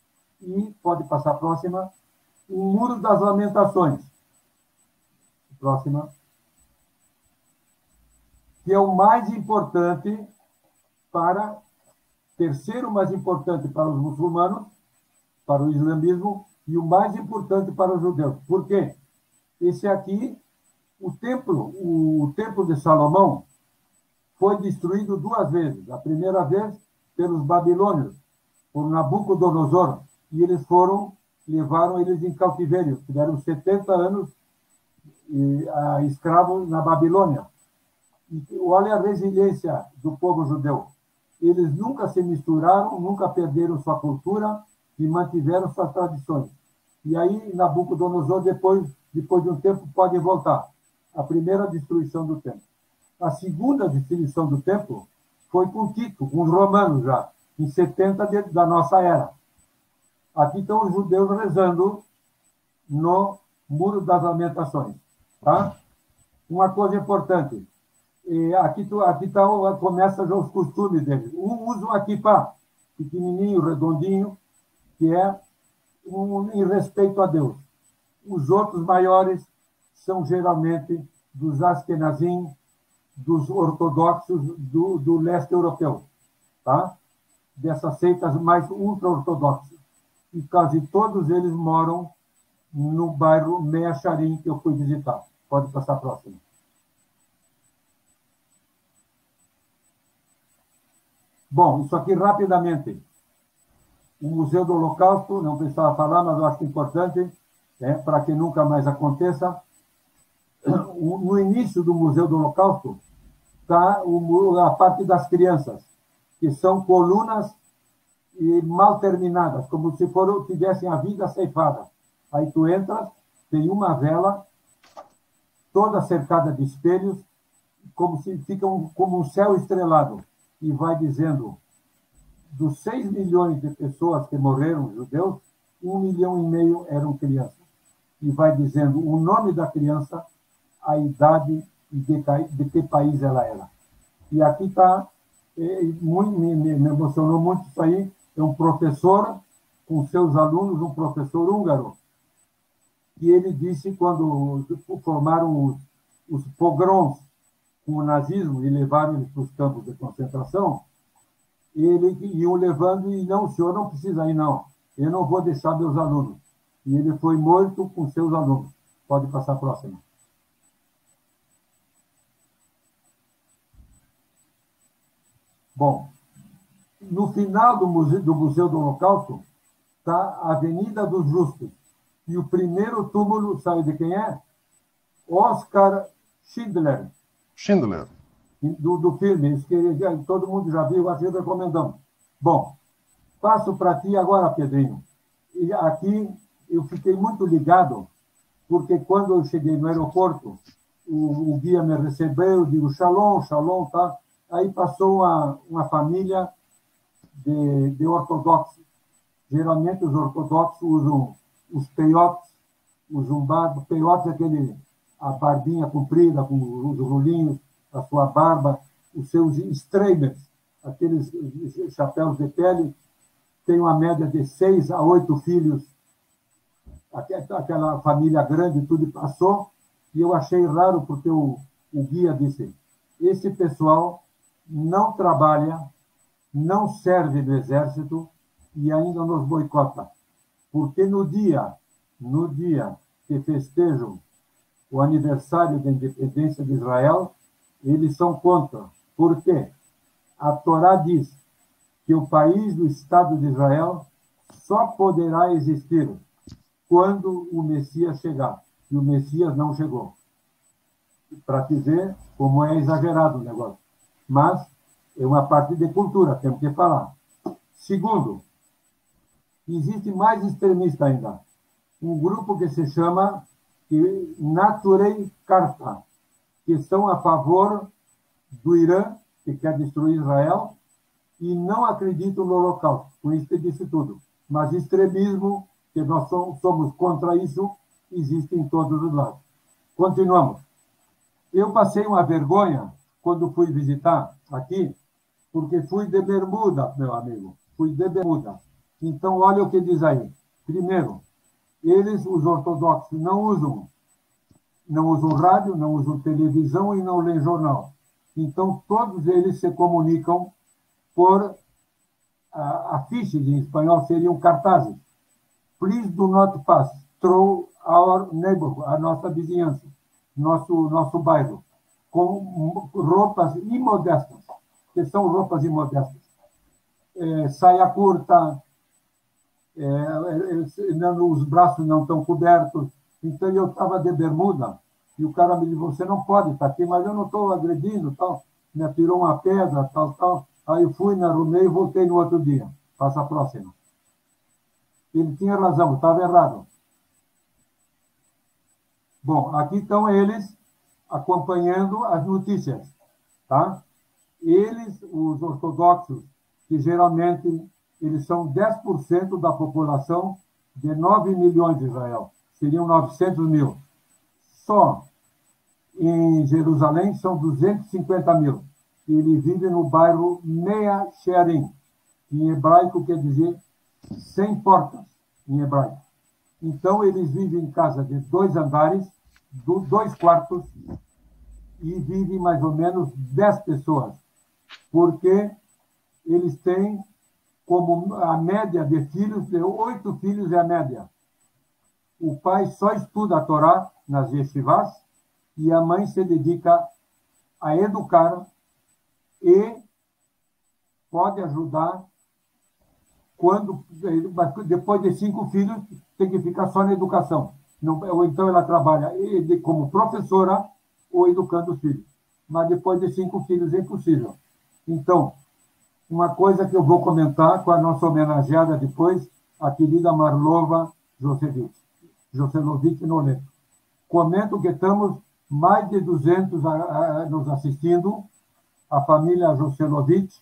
E, pode passar a próxima, o Muro das Lamentações. Próxima. Que é o mais importante terceiro mais importante para os muçulmanos, para o islamismo, e o mais importante para os judeus. Por quê? Esse aqui, o templo de Salomão, foi destruído 2 vezes. A primeira vez pelos babilônios, por Nabucodonosor, e eles levaram eles em cativeiro. Tiveram 70 anos escravos na Babilônia. E olha a resiliência do povo judeu. Eles nunca se misturaram, nunca perderam sua cultura e mantiveram suas tradições. E aí, Nabucodonosor, depois de um tempo, pode voltar. A primeira destruição do templo. A segunda destruição do templo foi com Tito, com os romanos já, em 70 da nossa era. Aqui estão os judeus rezando no Muro das Lamentações. Tá? Uma coisa importante, aqui começa já os costumes deles. Um usa uma kippá, pequenininho, redondinho, que é em respeito a Deus. Os outros maiores são geralmente dos Ashkenazim, dos ortodoxos do leste europeu, tá? Dessas seitas mais ultra-ortodoxas. E quase todos eles moram no bairro Mea Shearim, que eu fui visitar. Pode passar a próxima. Bom, isso aqui rapidamente. O Museu do Holocausto, não precisava falar, mas eu acho importante, para que nunca mais aconteça. No início do Museu do Holocausto está a parte das crianças, que são colunas mal terminadas, como se tivessem a vida ceifada. Aí tu entras, tem uma vela, toda cercada de espelhos, como se ficam como um céu estrelado, e vai dizendo, dos 6 milhões de pessoas que morreram, judeus, 1,5 milhão eram crianças. E vai dizendo o nome da criança, a idade e de que país ela era. E aqui está, me emocionou muito isso aí, é um professor com seus alunos, um professor húngaro, e ele disse, quando formaram os pogroms com o nazismo e levaram eles para os campos de concentração, ele iam levando e não, o senhor não precisa ir, não. Eu não vou deixar meus alunos. E ele foi morto com seus alunos. Pode passar a próxima. Bom, no final do Museu do Holocausto está a Avenida dos Justos. E o primeiro túmulo, sabe de quem é? Oskar Schindler. Schindler. Do filme, isso que todo mundo já viu, acho que recomendamos. Bom, passo para ti agora, Pedrinho. E aqui eu fiquei muito ligado, porque quando eu cheguei no aeroporto, o guia me recebeu, eu digo, shalom, shalom, tá? Aí passou uma família de ortodoxos. Geralmente os ortodoxos usam os peiotes, usam barba. Peiote é a barbinha comprida, com os rolinhos, a sua barba, os seus streimers, aqueles chapéus de pele, tem uma média de 6 a 8 filhos, aquela família grande, tudo passou, e eu achei raro, porque o guia disse, esse pessoal não trabalha, não serve no exército e ainda nos boicota, porque no dia que festejam o aniversário da independência de Israel, eles são contra. Por quê? A Torá diz que o país do Estado de Israel só poderá existir quando o Messias chegar. E o Messias não chegou. Para te ver como é exagerado o negócio. Mas é uma parte de cultura, temos que falar. Segundo, existe mais extremista ainda. Um grupo que se chama Naturei Karta, que são a favor do Irã, que quer destruir Israel, e não acreditam no Holocausto. Com isso eu disse tudo. Mas extremismo, que nós somos contra isso, existe em todos os lados. Continuamos. Eu passei uma vergonha quando fui visitar aqui, porque fui de bermuda, meu amigo. Fui de bermuda. Então, olha o que diz aí. Primeiro, eles, os ortodoxos, não usam rádio, não usam televisão e não lêem jornal. Então, todos eles se comunicam por afiches, em espanhol seriam cartazes. Please do not pass through our neighborhood, a nossa vizinhança, nosso bairro, com roupas imodestas, que são roupas imodestas. Saia curta, os braços não estão cobertos. Então, eu estava de bermuda, e o cara me disse, você não pode estar aqui, mas eu não estou agredindo, tal. Me atirou uma pedra, tal. Aí eu fui, me arrumei e voltei no outro dia. Passa a próxima. Ele tinha razão, estava errado. Bom, aqui estão eles acompanhando as notícias, tá? Eles, os ortodoxos, que geralmente eles são 10% da população de 9 milhões de Israel, seriam 900 mil. Só em Jerusalém são 250 mil. Ele vive no bairro Mea Shearim. Em hebraico quer dizer 100 portas, em hebraico. Então, eles vivem em casa de 2 andares, 2 quartos, e vivem mais ou menos 10 pessoas, porque eles têm como a média de filhos, de 8 filhos é a média. O pai só estuda a Torá nas yeshivás e a mãe se dedica a educar e pode ajudar quando, depois de 5 filhos, tem que ficar só na educação. Não, ou então ela trabalha como professora ou educando os filhos. Mas depois de 5 filhos é impossível. Então, uma coisa que eu vou comentar com a nossa homenageada depois, a querida Marlova Joselovich Noleto. Comento que estamos mais de 200 nos assistindo, a família Joselovich,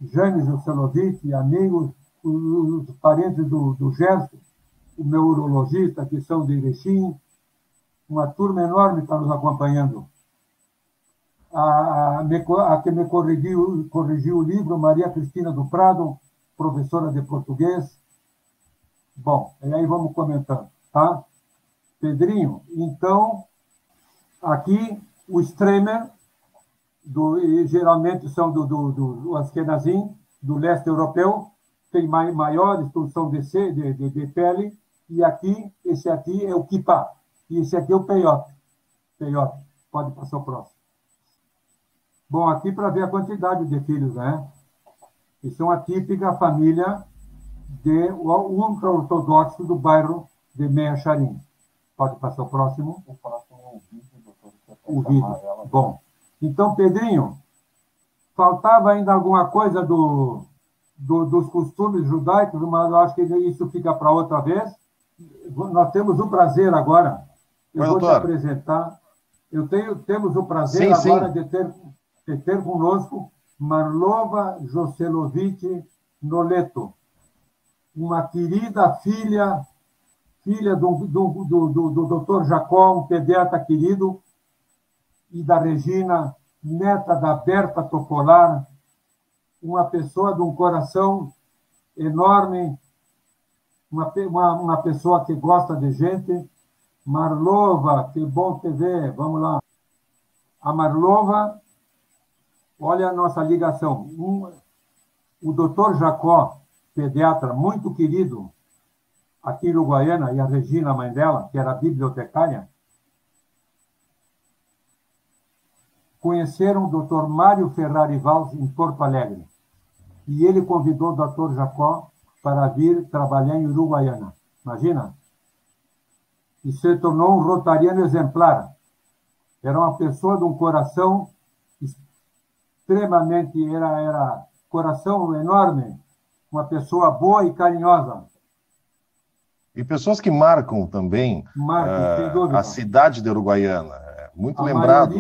Jane Joselovich, amigos, os parentes do Gerson, o meu urologista, que são de Erechim, uma turma enorme está nos acompanhando. A que me corrigiu o livro, Maria Cristina do Prado, professora de português. Bom, e aí vamos comentando, tá? Pedrinho, então, aqui o Stremer, geralmente são do Askenazim, do leste europeu, tem maiores, são de pele, e aqui, esse aqui é o Kippah, e esse aqui é o Peyote. Peyote, pode passar o próximo. Bom, aqui para ver a quantidade de filhos, né? Isso é uma típica família de ultra-ortodoxo do bairro de Mea Shearim. Pode passar o próximo? O vídeo. Bom, então, Pedrinho, faltava ainda alguma coisa dos costumes judaicos, mas eu acho que isso fica para outra vez. Nós temos o prazer agora, vou te apresentar, temos o prazer agora de ter conosco Marlova Joselovich Noleto, uma querida filha do Dr. Jacó, um pediatra querido, e da Regina, neta da Berta Topolar, uma pessoa de um coração enorme, uma pessoa que gosta de gente. Marlova, que bom te ver, vamos lá. A Marlova, olha a nossa ligação. O doutor Jacó, pediatra muito querido aqui em Uruguaiana, e a Regina, a mãe dela, que era bibliotecária, conheceram o doutor Mário Ferrari Valls em Porto Alegre. E ele convidou o doutor Jacó para vir trabalhar em Uruguaiana. Imagina? E se tornou um rotariano exemplar. Era uma pessoa de um coração extremamente... Era coração enorme. Uma pessoa boa e carinhosa. E pessoas que marcam também a cidade de Uruguaiana. Muito lembrado.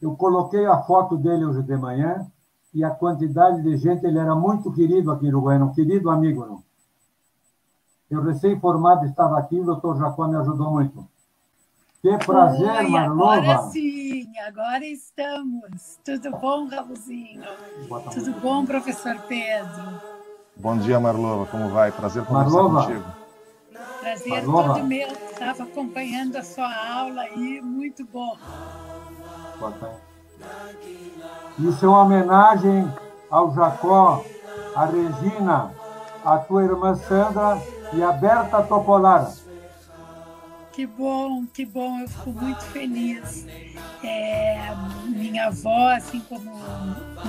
Eu coloquei a foto dele hoje de manhã e a quantidade de gente, ele era muito querido aqui em Uruguaiana, um querido amigo. Não? Eu recém-formado estava aqui, o doutor Jacó me ajudou muito. Que prazer, oi, Marlova. Agora sim, agora estamos. Tudo bom, Raulzinho? Tudo bom, professor Pedro? Bom dia, Marlova, como vai? Prazer conversar contigo. Prazer todo meu, estava acompanhando a sua aula aí, muito bom. Isso é uma homenagem ao Jacó, a Regina, a tua irmã Sandra e a Berta Topolar. Que bom, eu fico muito feliz. Minha avó, assim como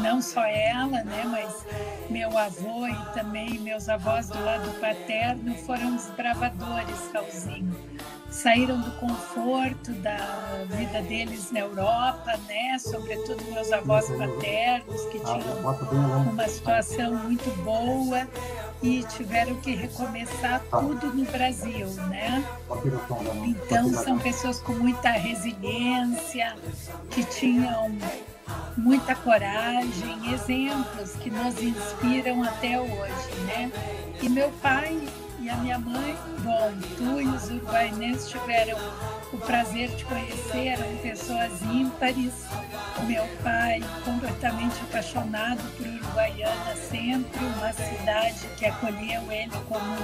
não só ela, né, mas meu avô e também meus avós do lado paterno foram desbravadores, Raulzinho. Saíram do conforto da vida deles na Europa, né? Sobretudo meus avós paternos, que tinham uma situação muito boa e tiveram que recomeçar tudo no Brasil, né? Então, são pessoas com muita resiliência, que tinham muita coragem, exemplos que nos inspiram até hoje, né? E meu pai e a minha mãe, bom, tu e os uruguaianenses tiveram o prazer de conhecer, eram pessoas ímpares. Meu pai, completamente apaixonado por Uruguaiana, sempre uma cidade que acolheu ele como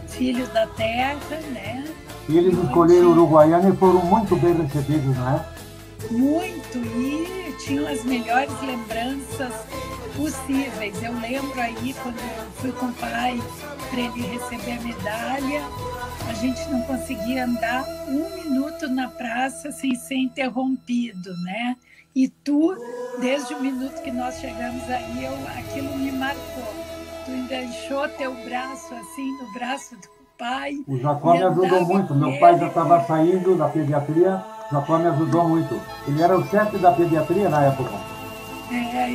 filho da terra, né? E eles escolheram Uruguaiana e foram muito bem recebidos, não é? Muito, e tinham as melhores lembranças possíveis. Eu lembro aí, quando eu fui com o pai para ele receber a medalha, a gente não conseguia andar um minuto na praça sem ser interrompido, né? E tu, desde o minuto que nós chegamos aí, aquilo me marcou. Tu enganchou teu braço assim no braço do pai. O Jacó me ajudou muito. Meu pai já estava saindo da pediatria, o Jacó me ajudou muito. Ele era o chefe da pediatria na época. É,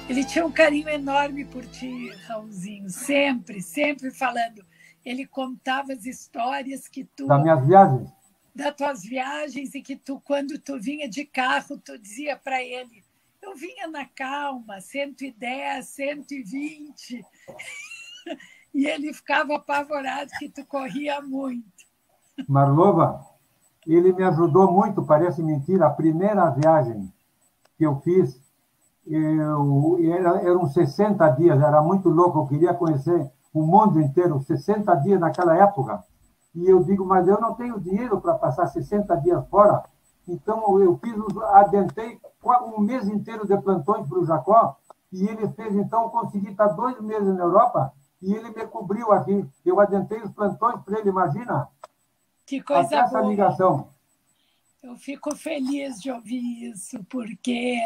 ele tinha um carinho enorme por ti, Raulzinho. Sempre, sempre falando. Ele contava as histórias que tu... Das minhas viagens? Das tuas viagens, e que tu, quando tu vinha de carro, tu dizia para ele, eu vinha na calma, 110, 120. E ele ficava apavorado que tu corria muito. Marlova, ele me ajudou muito, parece mentira, a primeira viagem que eu fiz, eram 60 dias, era muito louco, eu queria conhecer o mundo inteiro, 60 dias naquela época. E eu digo, mas eu não tenho dinheiro para passar 60 dias fora. Então, eu adentei um mês inteiro de plantões para o Jacó, e ele fez, então, consegui estar 2 meses na Europa, e ele me cobriu aqui. Eu adentei os plantões para ele, imagina? Que coisa boa. Essa ligação. Eu fico feliz de ouvir isso, porque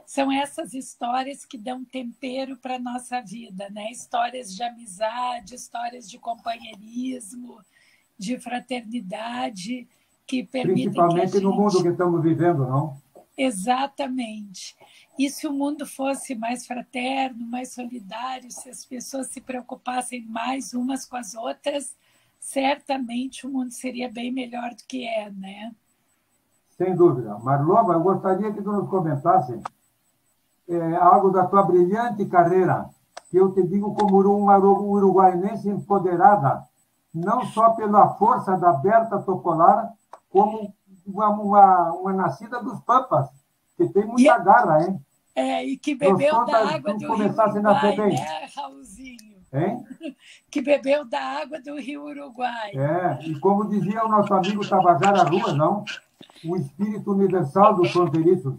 são essas histórias que dão tempero para a nossa vida, né? Histórias de amizade, histórias de companheirismo, de fraternidade, que permitem principalmente que a gente... no mundo que estamos vivendo, não? Exatamente. E se o mundo fosse mais fraterno, mais solidário, se as pessoas se preocupassem mais umas com as outras, certamente o mundo seria bem melhor do que é, né? Sem dúvida. Marlova, eu gostaria que tu nos comentasse algo da tua brilhante carreira, que eu te digo como uma uruguaianense empoderada, não só pela força da Berta Topolar, como uma nascida dos Pampas, que tem muita garra, hein? E que bebeu da água do Rio Uruguai, né, Raulzinho? Hein? Que bebeu da água do Rio Uruguai. E como dizia o nosso amigo Tabajara Rua, não? O espírito universal dos fronteiriços.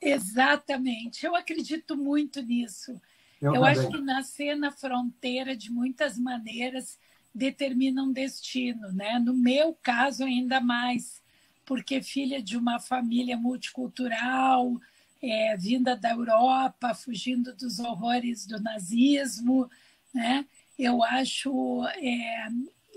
Exatamente. Eu acredito muito nisso. Eu acho que nascer na fronteira, de muitas maneiras, determina um destino, né? No meu caso, ainda mais, porque filha de uma família multicultural, vinda da Europa, fugindo dos horrores do nazismo, né? Eu acho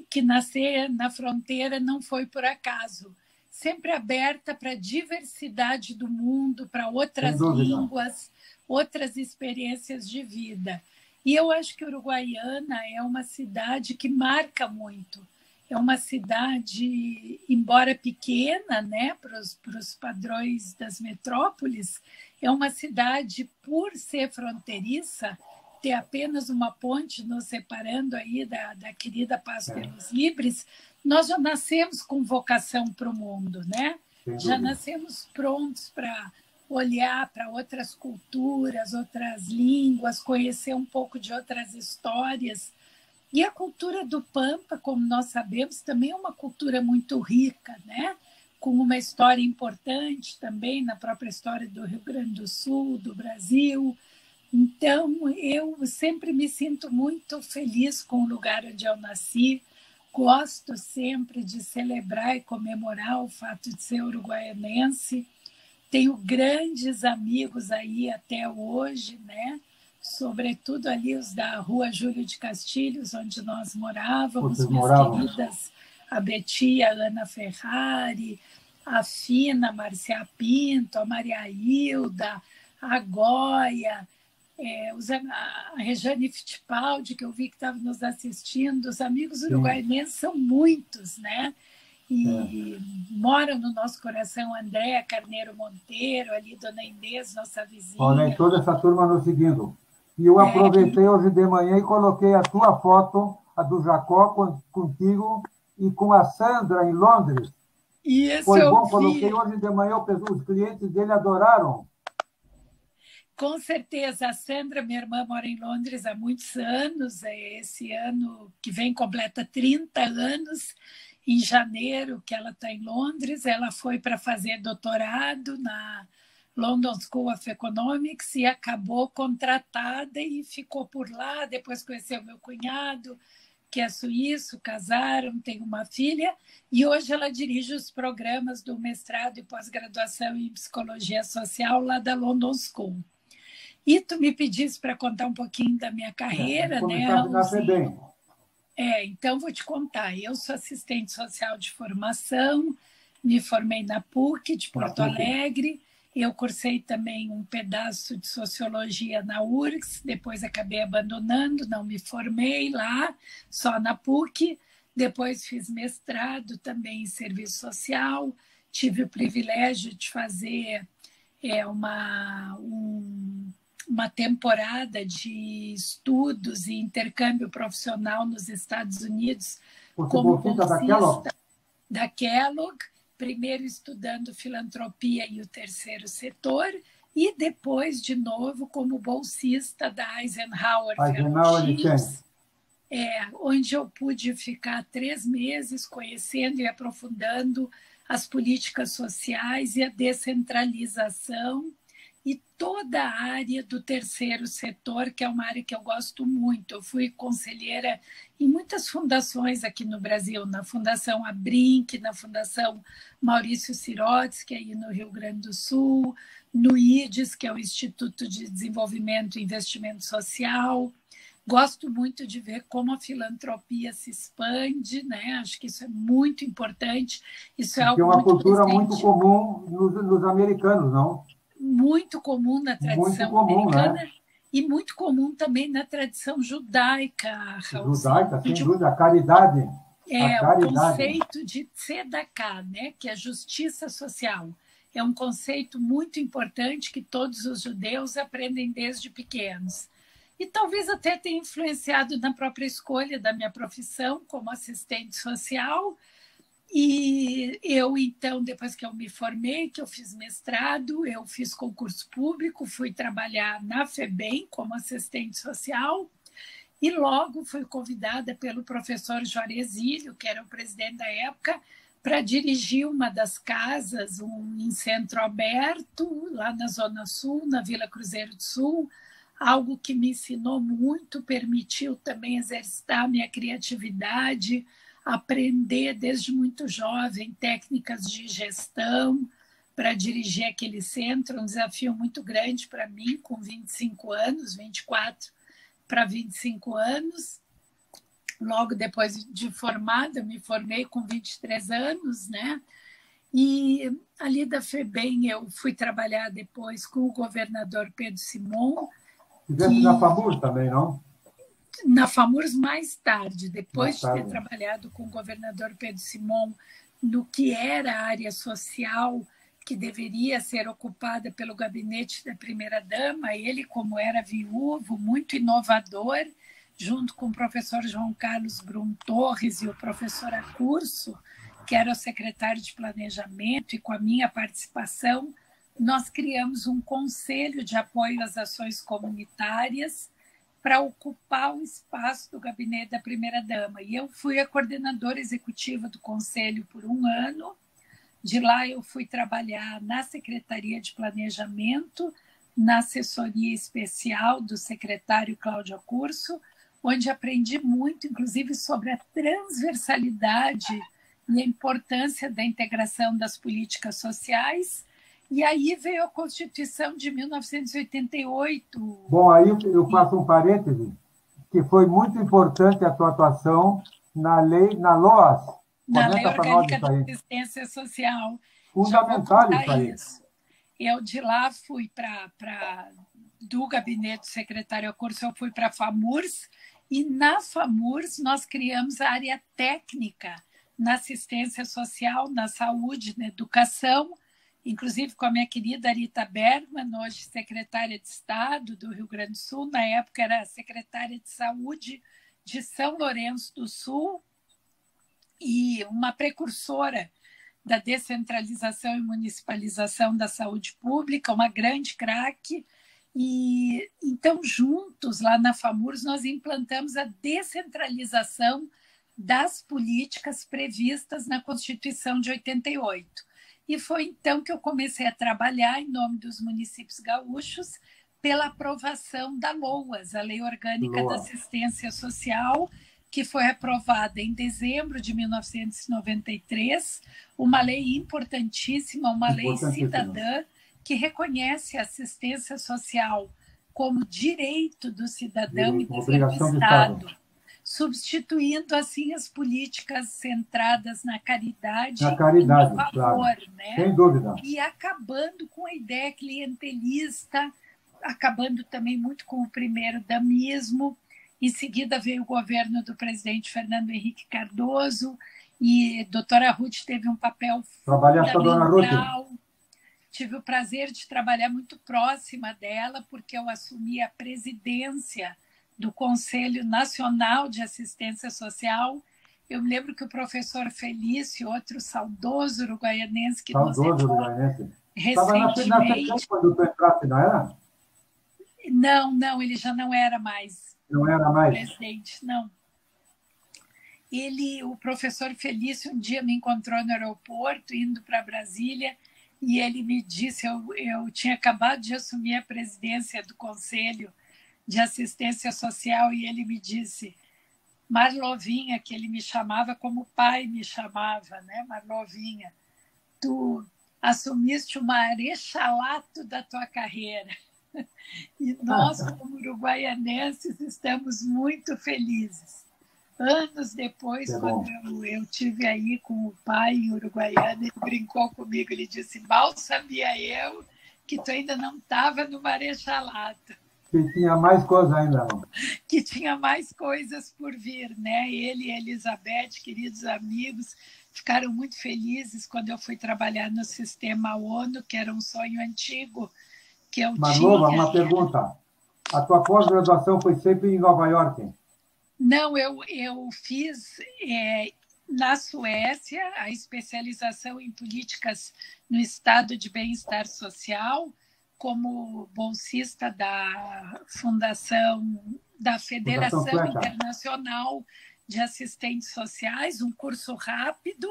que nascer na fronteira não foi por acaso. Sempre aberta para a diversidade do mundo, para outras línguas, outras experiências de vida. E eu acho que Uruguaiana é uma cidade que marca muito. É uma cidade, embora pequena, né, para os padrões das metrópoles, é uma cidade, por ser fronteiriça, ter apenas uma ponte nos separando aí da querida Paz pelos Livres, nós já nascemos com vocação para o mundo, né? Já nascemos prontos para olhar para outras culturas, outras línguas, conhecer um pouco de outras histórias. E a cultura do Pampa, como nós sabemos, também é uma cultura muito rica, né? Com uma história importante também na própria história do Rio Grande do Sul, do Brasil. Então, eu sempre me sinto muito feliz com o lugar onde eu nasci. Gosto sempre de celebrar e comemorar o fato de ser uruguaianense. Tenho grandes amigos aí até hoje, né? Sobretudo ali os da Rua Júlio de Castilhos, onde nós morávamos, queridas, a Betia, a Ana Ferrari, a Fina, a Marcia Pinto, a Maria Hilda, a Goia, a Rejane Fittipaldi, que eu vi que estava nos assistindo. Os amigos uruguaianenses são muitos, né? E moram no nosso coração Andréa Carneiro Monteiro, ali Dona Inês, nossa vizinha. Olha, toda essa turma nos seguindo. E eu aproveitei hoje de manhã e coloquei a tua foto, a do Jacó, contigo, e com a Sandra em Londres. Isso, foi bom, coloquei hoje de manhã, os clientes dele adoraram. Com certeza, a Sandra, minha irmã, mora em Londres há muitos anos. Esse ano que vem completa 30 anos. Em janeiro, que ela está em Londres, ela foi para fazer doutorado na London School of Economics e acabou contratada e ficou por lá. Depois conheceu meu cunhado, que é suíço, casaram, tem uma filha, e hoje ela dirige os programas do mestrado e pós-graduação em Psicologia Social lá da London School. E tu me pediste para contar um pouquinho da minha carreira, né? Então vou te contar. Eu sou assistente social de formação, me formei na PUC de Porto Alegre, eu cursei também um pedaço de sociologia na URGS, depois acabei abandonando, não me formei lá, só na PUC, depois fiz mestrado também em serviço social, tive o privilégio de fazer uma temporada de estudos e intercâmbio profissional nos Estados Unidos como bolsista da Kellogg, primeiro estudando filantropia e o terceiro setor, e depois, de novo, como bolsista da Eisenhower Fellowships, onde eu pude ficar 3 meses conhecendo e aprofundando as políticas sociais e a descentralização e toda a área do terceiro setor, que é uma área que eu gosto muito. Eu fui conselheira em muitas fundações aqui no Brasil, na Fundação Abrinq, na Fundação Maurício Sirotsky, aí no Rio Grande do Sul, no IDES, que é o Instituto de Desenvolvimento e Investimento Social. Gosto muito de ver como a filantropia se expande, né? Acho que isso é muito importante. Isso é algo uma cultura muito comum nos americanos, não? Muito comum na tradição americana, né? E muito comum também na tradição judaica. Judaica, sem dúvida, a caridade. O conceito de tzedakah, né? Que é justiça social. É um conceito muito importante que todos os judeus aprendem desde pequenos. E talvez até tenha influenciado na própria escolha da minha profissão como assistente social. E eu, então, depois que eu me formei, que eu fiz mestrado, eu fiz concurso público, fui trabalhar na FEBEM como assistente social e logo fui convidada pelo professor Juarez Ilho, que era o presidente da época, para dirigir uma das casas, em centro aberto, lá na Zona Sul, na Vila Cruzeiro do Sul, algo que me ensinou muito, permitiu também exercitar minha criatividade, aprender desde muito jovem técnicas de gestão para dirigir aquele centro, um desafio muito grande para mim, com 25 anos, 24 para 25 anos. Logo depois de formada, eu me formei com 23 anos, né? E ali da FEBEM eu fui trabalhar depois com o governador Pedro Simon. Estivesse na FAMURS também, não? Na FAMURS mais tarde, depois de ter trabalhado com o governador Pedro Simon no que era a área social que deveria ser ocupada pelo gabinete da primeira-dama, ele, como era viúvo, muito inovador, junto com o professor João Carlos Brum Torres e o professor Acurso, que era o secretário de Planejamento, e com a minha participação, nós criamos um conselho de apoio às ações comunitárias para ocupar o espaço do gabinete da primeira-dama. E eu fui a coordenadora executiva do conselho por 1 ano. De lá eu fui trabalhar na Secretaria de Planejamento, na assessoria especial do secretário Cláudio Acurso, onde aprendi muito, inclusive, sobre a transversalidade e a importância da integração das políticas sociais. E aí veio a Constituição de 1988. Bom, aí eu faço um parêntese, que foi muito importante a tua atuação na LOAS. Na Lei Orgânica da Assistência Social. Fundamental isso aí. Eu de lá fui do gabinete do secretário Acurso, eu fui para a FAMURS, e na FAMURS nós criamos a área técnica na assistência social, na saúde, na educação, inclusive com a minha querida Rita Bergman, hoje secretária de Estado do Rio Grande do Sul, na época era secretária de Saúde de São Lourenço do Sul, e uma precursora da descentralização e municipalização da saúde pública, uma grande craque. E então, juntos, lá na FAMURS, nós implantamos a descentralização das políticas previstas na Constituição de 88. E foi então que eu comecei a trabalhar, em nome dos municípios gaúchos, pela aprovação da LOAS, a Lei Orgânica da Assistência Social, que foi aprovada em dezembro de 1993, uma lei importantíssima, uma lei cidadã, que reconhece a assistência social como direito do cidadão e do Estado, substituindo assim as políticas centradas na caridade, no favor, claro. Né? Sem dúvida. E acabando com a ideia clientelista, acabando também muito com o primeiro damismo. Em seguida veio o governo do presidente Fernando Henrique Cardoso, e a doutora Ruth teve um papel fundamental. Tive o prazer de trabalhar muito próxima dela, porque eu assumi a presidência do Conselho Nacional de Assistência Social. Eu me lembro que o professor Felício, outro saudoso uruguaianense que nos levou recentemente... Estava na FECAM quando tu entraste, não era? Não, ele já não era mais. Não era mais? Presidente, não. O professor Felício, um dia me encontrou no aeroporto, indo para Brasília, e ele me disse, eu tinha acabado de assumir a presidência do Conselho de Assistência Social, e ele me disse, Marlovinha, que ele me chamava como pai me chamava, né? Marlovinha, tu assumiste o marechalato da tua carreira. E nós, como uruguaianenses, estamos muito felizes. Anos depois, quando eu tive aí com o pai em Uruguaiana, ele brincou comigo, ele disse, mal sabia eu que tu ainda não estava no marechalato. Que tinha mais coisa ainda. Não? Que tinha mais coisas por vir, né? Ele e a Elizabeth, queridos amigos, ficaram muito felizes quando eu fui trabalhar no sistema ONU, que era um sonho antigo que eu tinha. Marlova, uma pergunta. A tua pós-graduação foi sempre em Nova York? Não, eu fiz na Suécia a especialização em políticas no estado de bem-estar social, como bolsista da da Federação Internacional de Assistentes Sociais, um curso rápido,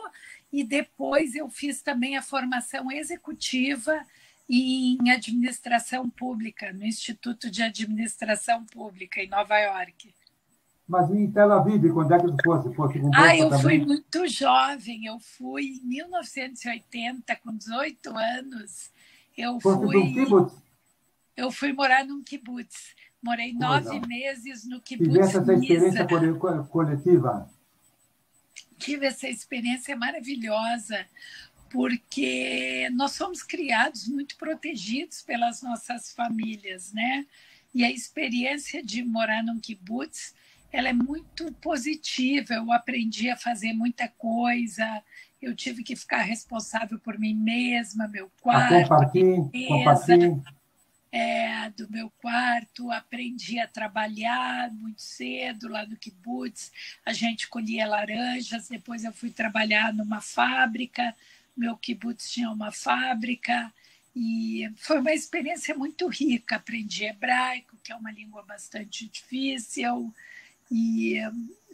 e depois eu fiz também a formação executiva em administração pública, no Instituto de Administração Pública, em Nova York. Mas em Tel Aviv, quando é que tu fosse? Eu fui muito jovem, eu fui em 1980, com 18 anos. Eu fui morar num kibbutz. Morei 9 meses no kibbutz. Tivesse essa experiência coletiva? Tive essa experiência maravilhosa, porque nós fomos criados muito protegidos pelas nossas famílias, né? E a experiência de morar num kibbutz, ela é muito positiva. Eu aprendi a fazer muita coisa, eu tive que ficar responsável por mim mesma, meu quarto, do meu quarto, aprendi a trabalhar muito cedo lá no kibbutz, a gente colhia laranjas, depois eu fui trabalhar numa fábrica, meu kibbutz tinha uma fábrica, e foi uma experiência muito rica. Aprendi hebraico, que é uma língua bastante difícil, e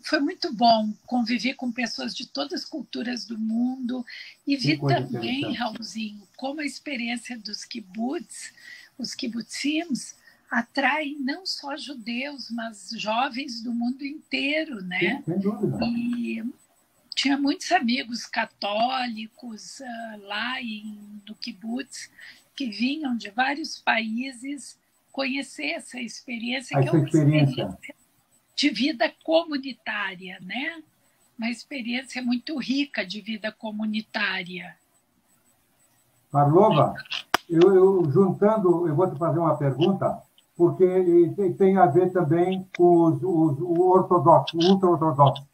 foi muito bom conviver com pessoas de todas as culturas do mundo, e vi também, Raulzinho, como a experiência dos kibbutz, os kibbutzim, atrai não só judeus, mas jovens do mundo inteiro, né? Sem dúvida. E tinha muitos amigos católicos lá no kibbutz que vinham de vários países conhecer essa experiência, que é uma experiência de vida comunitária, né? Uma experiência muito rica de vida comunitária. Marlova, eu vou te fazer uma pergunta, porque tem a ver também com o ortodoxo, ultra-ortodoxo.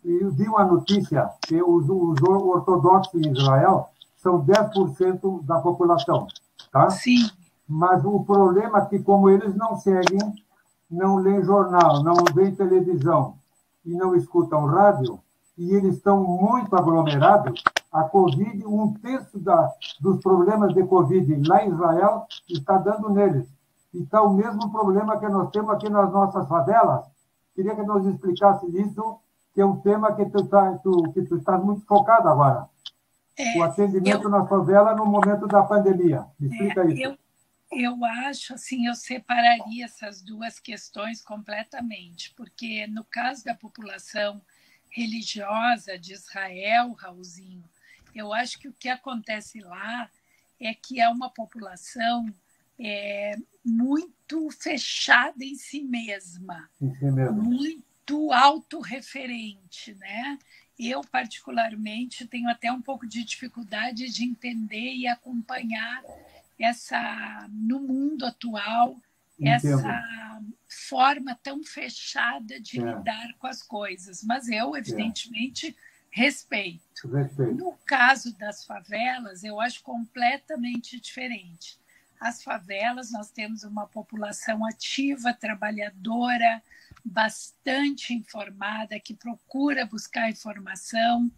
eu vi uma notícia que os ortodoxos em Israel são 10% da população, tá? Sim. Mas o problema é que, como eles não seguem, não leem jornal, não veem televisão e não escutam rádio, e eles estão muito aglomerados, a Covid, um terço dos problemas de Covid lá em Israel está dando neles. E está o mesmo problema que nós temos aqui nas nossas favelas. Queria que nos explicasse isso, que é um tema que tu estás muito focado agora. O atendimento na favela no momento da pandemia. Me explica isso. Eu acho, assim, eu separaria essas duas questões completamente, porque no caso da população religiosa de Israel, Raulzinho, eu acho que o que acontece lá é que é uma população muito fechada em si mesma, muito autorreferente, né? Eu, particularmente, tenho até um pouco de dificuldade de entender e acompanhar no mundo atual, essa forma tão fechada de lidar com as coisas. Mas eu, evidentemente, respeito. No caso das favelas, eu acho completamente diferente. As favelas, nós temos uma população ativa, trabalhadora, bastante informada, que procura buscar informação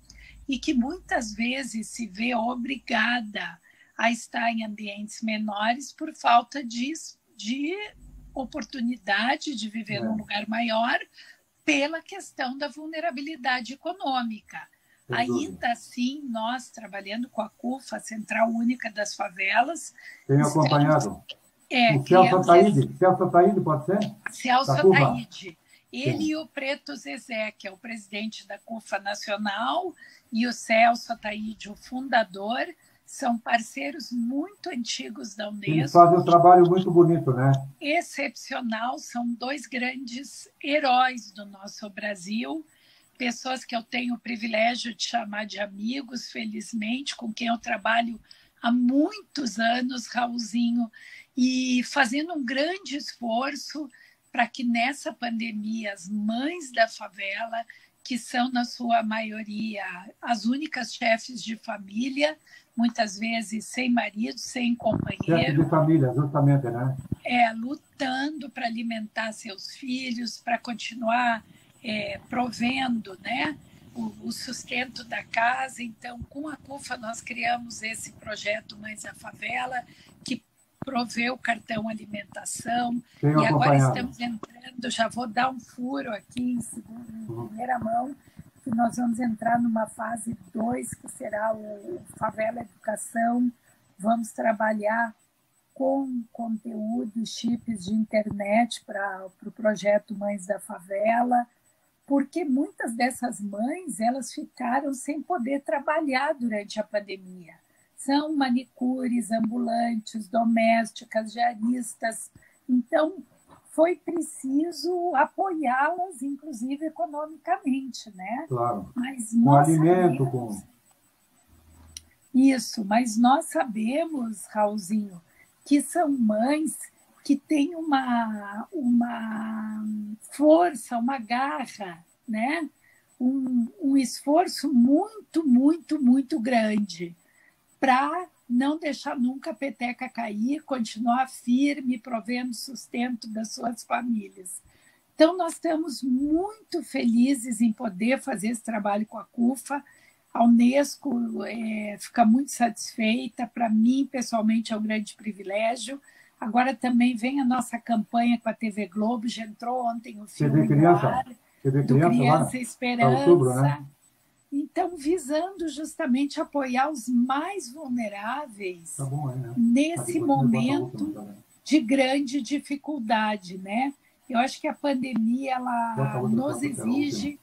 e que muitas vezes se vê obrigada a estar em ambientes menores por falta de oportunidade de viver num lugar maior pela questão da vulnerabilidade econômica. Ainda assim, nós, trabalhando com a CUFA, a Central Única das Favelas... Tenho acompanhado. O Celso Ataíde, pode ser? Celso Ataíde. Ele e o Preto Zezé, que é o presidente da CUFA Nacional, e o Celso Ataíde, o fundador, são parceiros muito antigos da Unesco. Eles fazem um trabalho muito bonito, né? Excepcional, são dois grandes heróis do nosso Brasil, pessoas que eu tenho o privilégio de chamar de amigos, felizmente, com quem eu trabalho há muitos anos, Raulzinho, e fazendo um grande esforço para que nessa pandemia as mães da favela, que são, na sua maioria, as únicas chefes de família, muitas vezes sem marido, sem companheiro. Chefe de família, justamente, né? Lutando para alimentar seus filhos, para continuar provendo, né, o sustento da casa. Então, com a CUFA, nós criamos esse projeto Mães da Favela, que proveu o cartão alimentação. E agora estamos entrando, já vou dar um furo aqui em primeira mão, que nós vamos entrar numa fase 2, que será o Favela Educação. Vamos trabalhar com conteúdo, chips de internet para o projeto Mães da Favela, porque muitas dessas mães elas ficaram sem poder trabalhar durante a pandemia. São manicures, ambulantes, domésticas, diaristas. Então, foi preciso apoiá-las, inclusive economicamente, né? Claro. Mas com alimento, Isso, mas nós sabemos, Raulzinho, que são mães que têm uma força, uma garra, né? Um esforço muito, muito, muito grande para não deixar nunca a peteca cair, continuar firme, provendo sustento das suas famílias. Então, nós estamos muito felizes em poder fazer esse trabalho com a CUFA. A Unesco fica muito satisfeita. Para mim, pessoalmente, é um grande privilégio. Agora também vem a nossa campanha com a TV Globo, já entrou ontem o filme do Criança Esperança. Outubro, né? Então, visando justamente apoiar os mais vulneráveis né? Nesse momento de grande dificuldade, né? Eu acho que a pandemia ela nos exige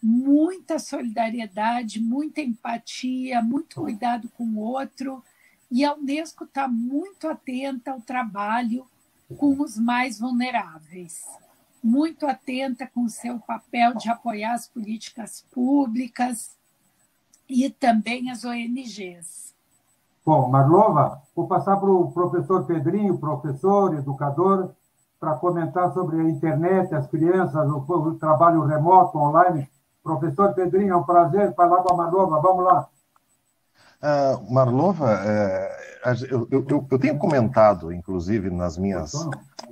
muita solidariedade, muita empatia, muito cuidado com o outro, e a Unesco está muito atenta ao trabalho com os mais vulneráveis, muito atenta com o seu papel de apoiar as políticas públicas e também as ONGs. Bom, Marlova, vou passar para o professor Pedrinho, professor, educador, para comentar sobre a internet, as crianças, o trabalho remoto, online. Professor Pedrinho, é um prazer falar com a Marlova. Vamos lá. Marlova, eu tenho comentado, inclusive, nas minhas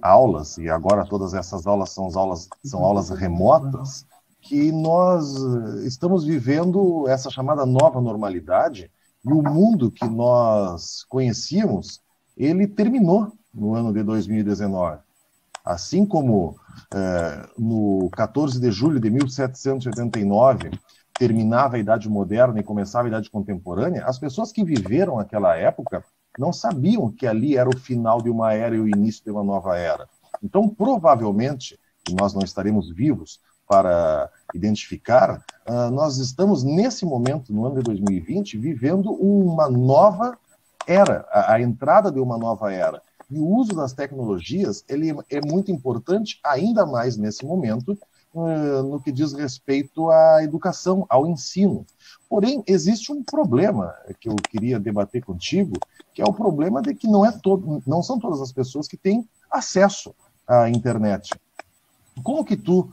aulas, e agora todas essas aulas são aulas remotas, que nós estamos vivendo essa chamada nova normalidade, e o mundo que nós conhecíamos, ele terminou no ano de 2019. Assim como no 14 de julho de 1789, terminava a Idade Moderna e começava a Idade Contemporânea, as pessoas que viveram aquela época não sabiam que ali era o final de uma era e o início de uma nova era. Então, provavelmente, e nós não estaremos vivos para identificar, nós estamos, nesse momento, no ano de 2020, vivendo uma nova era, a entrada de uma nova era. E o uso das tecnologias ele é muito importante, ainda mais nesse momento, no que diz respeito à educação, ao ensino. Porém, existe um problema que eu queria debater contigo, que é o problema de que não são todas as pessoas que têm acesso à internet. Como que tu,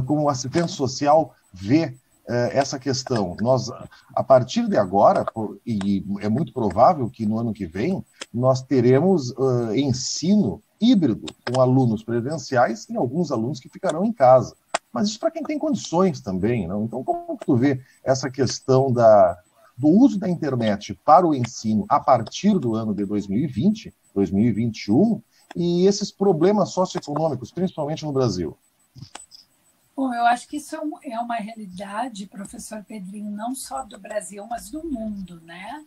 como assistente social, vê essa questão? Nós, a partir de agora, e é muito provável que no ano que vem, nós teremos ensino híbrido com alunos presenciais e alguns alunos que ficarão em casa. Mas isso para quem tem condições também, não? Então, como que tu vê essa questão do uso da internet para o ensino a partir do ano de 2020, 2021, e esses problemas socioeconômicos, principalmente no Brasil? Bom, eu acho que isso é uma realidade, professor Pedrinho, não só do Brasil, mas do mundo, né?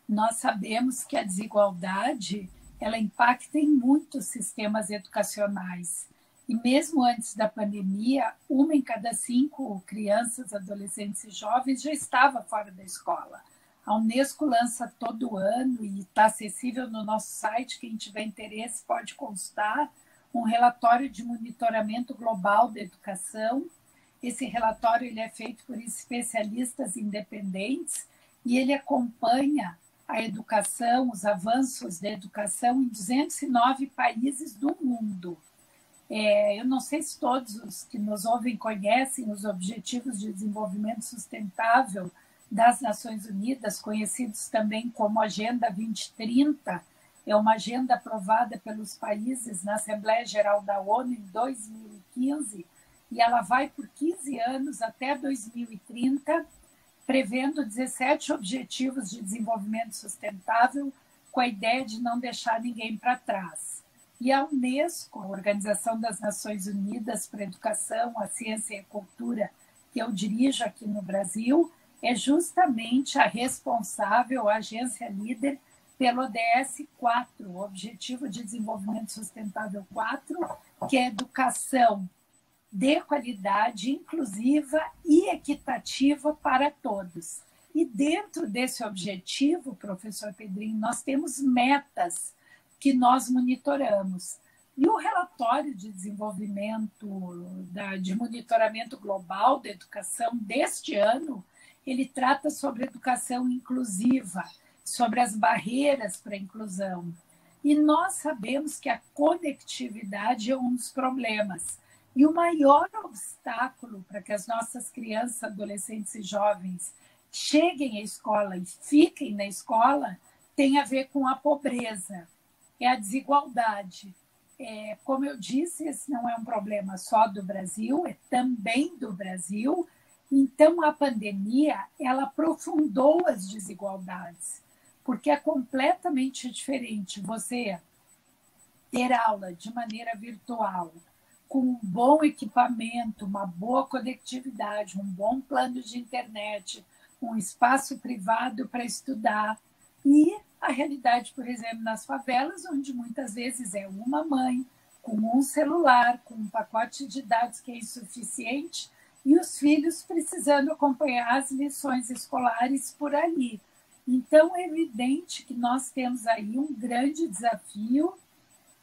Nós sabemos que a desigualdade, ela impacta em muitos sistemas educacionais. E mesmo antes da pandemia, 1 em cada 5 crianças, adolescentes e jovens já estava fora da escola. A Unesco lança todo ano, e está acessível no nosso site, quem tiver interesse pode consultar, um relatório de monitoramento global da educação. Esse relatório ele é feito por especialistas independentes e ele acompanha a educação, os avanços da educação em 209 países do mundo. Eu não sei se todos os que nos ouvem conhecem os Objetivos de Desenvolvimento Sustentável das Nações Unidas, conhecidos também como Agenda 2030. É uma agenda aprovada pelos países na Assembleia Geral da ONU em 2015, e ela vai por 15 anos até 2030, prevendo 17 Objetivos de Desenvolvimento Sustentável, com a ideia de não deixar ninguém para trás. E a Unesco, a Organização das Nações Unidas para a Educação, a Ciência e a Cultura, que eu dirijo aqui no Brasil, é justamente a responsável, a agência líder, pelo ODS 4, o Objetivo de Desenvolvimento Sustentável 4, que é educação de qualidade, inclusiva e equitativa para todos. E dentro desse objetivo, professor Pedrinho, nós temos metas que nós monitoramos. E o relatório de desenvolvimento, de monitoramento global da educação deste ano, ele trata sobre educação inclusiva, sobre as barreiras para a inclusão. E nós sabemos que a conectividade é um dos problemas. E o maior obstáculo para que as nossas crianças, adolescentes e jovens cheguem à escola e fiquem na escola tem a ver com a pobreza, é a desigualdade. Como eu disse, esse não é um problema só do Brasil, é também do Brasil. Então, a pandemia, ela aprofundou as desigualdades, porque é completamente diferente você ter aula de maneira virtual, com um bom equipamento, uma boa conectividade, um bom plano de internet, um espaço privado para estudar, e a realidade, por exemplo, nas favelas, onde muitas vezes é uma mãe com um celular, com um pacote de dados que é insuficiente, e os filhos precisando acompanhar as lições escolares por ali. Então, é evidente que nós temos aí um grande desafio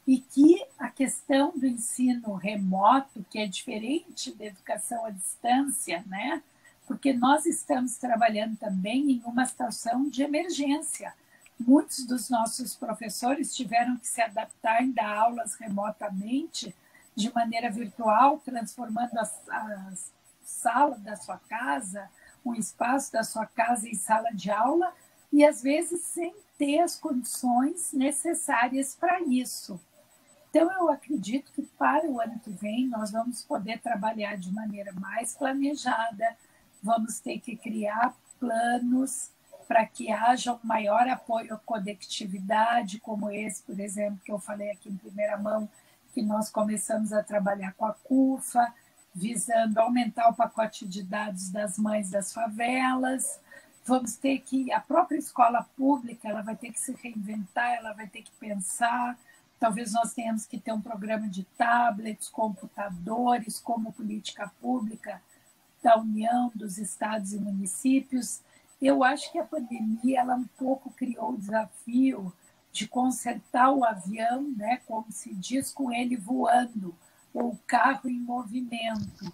e que a questão do ensino remoto, que é diferente da educação à distância, né? Porque nós estamos trabalhando também em uma situação de emergência. Muitos dos nossos professores tiveram que se adaptar em dar aulas remotamente, de maneira virtual, transformando as sala da sua casa, um espaço da sua casa em sala de aula, e às vezes sem ter as condições necessárias para isso. Então, eu acredito que para o ano que vem nós vamos poder trabalhar de maneira mais planejada, vamos ter que criar planos para que haja um maior apoio à conectividade, como esse, por exemplo, que eu falei aqui em primeira mão, que nós começamos a trabalhar com a CUFA, visando aumentar o pacote de dados das mães das favelas. Vamos ter que, a própria escola pública, ela vai ter que se reinventar, ela vai ter que pensar. Talvez nós tenhamos que ter um programa de tablets, computadores, como política pública da União, dos estados e municípios. Eu acho que a pandemia, ela um pouco criou o desafio de consertar o avião, né, como se diz, com ele voando, ou o carro em movimento.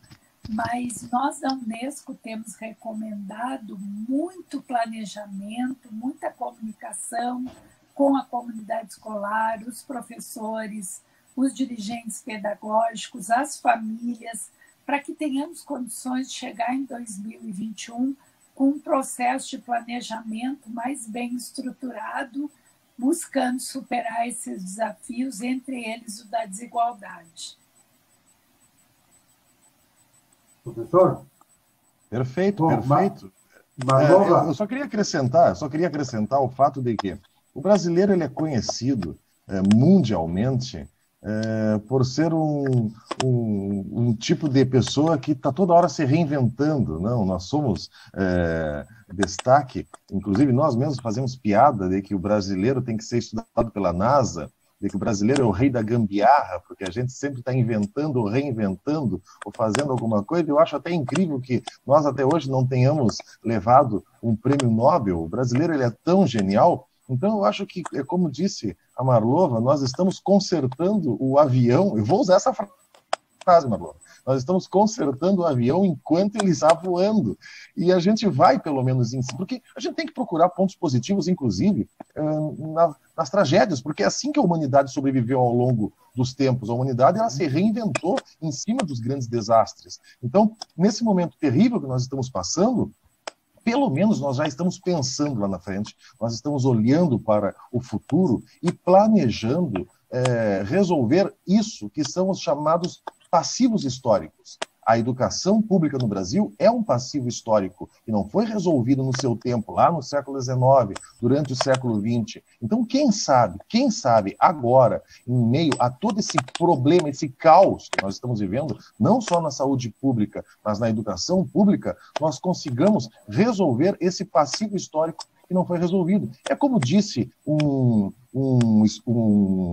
Mas nós, da Unesco, temos recomendado muito planejamento, muita comunicação com a comunidade escolar, os professores, os dirigentes pedagógicos, as famílias, para que tenhamos condições de chegar em 2021 com um processo de planejamento mais bem estruturado, buscando superar esses desafios, entre eles o da desigualdade. Professor? Perfeito, Bom, perfeito. Eu só queria acrescentar o fato de que o brasileiro ele é conhecido mundialmente por ser um tipo de pessoa que está toda hora se reinventando. Não, nós somos destaque, inclusive nós mesmos fazemos piada de que o brasileiro tem que ser estudado pela NASA, de que o brasileiro é o rei da gambiarra, porque a gente sempre está inventando ou reinventando ou fazendo alguma coisa. Eu acho até incrível que nós até hoje não tenhamos levado um prêmio Nobel. O brasileiro ele é tão genial. Então, eu acho que, como disse a Marlova, nós estamos consertando o avião. Eu vou usar essa frase, Marlova. Nós estamos consertando o avião enquanto ele está voando. E a gente vai, pelo menos, porque a gente tem que procurar pontos positivos, inclusive, nas tragédias, porque é assim que a humanidade sobreviveu ao longo dos tempos. A humanidade ela se reinventou em cima dos grandes desastres. Então, nesse momento terrível que nós estamos passando, pelo menos nós já estamos pensando lá na frente, nós estamos olhando para o futuro e planejando resolver isso que são os chamados passivos históricos. A educação pública no Brasil é um passivo histórico que não foi resolvido no seu tempo, lá no século XIX, durante o século XX. Então, quem sabe agora, em meio a todo esse problema, esse caos que nós estamos vivendo, não só na saúde pública, mas na educação pública, nós consigamos resolver esse passivo histórico que não foi resolvido. É como disse um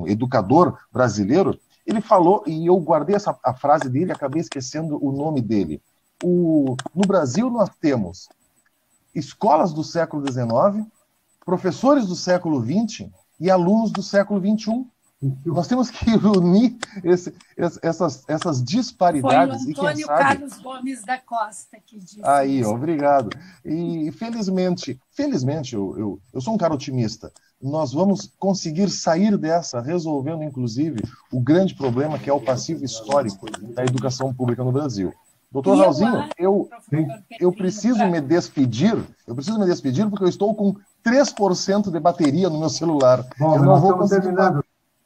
educador brasileiro. Ele falou, e eu guardei a frase dele, acabei esquecendo o nome dele. No Brasil, nós temos escolas do século XIX, professores do século XX e alunos do século XXI. Nós temos que unir essas disparidades. Foi o Antônio Carlos Gomes da Costa que disse aí, isso. Obrigado. E felizmente, eu sou um cara otimista. Nós vamos conseguir sair dessa, resolvendo, inclusive, o grande problema que é o passivo histórico da educação pública no Brasil. Doutor Raulzinho, eu preciso me despedir, porque eu estou com 3% de bateria no meu celular. Bom, eu não vou conseguir terminando.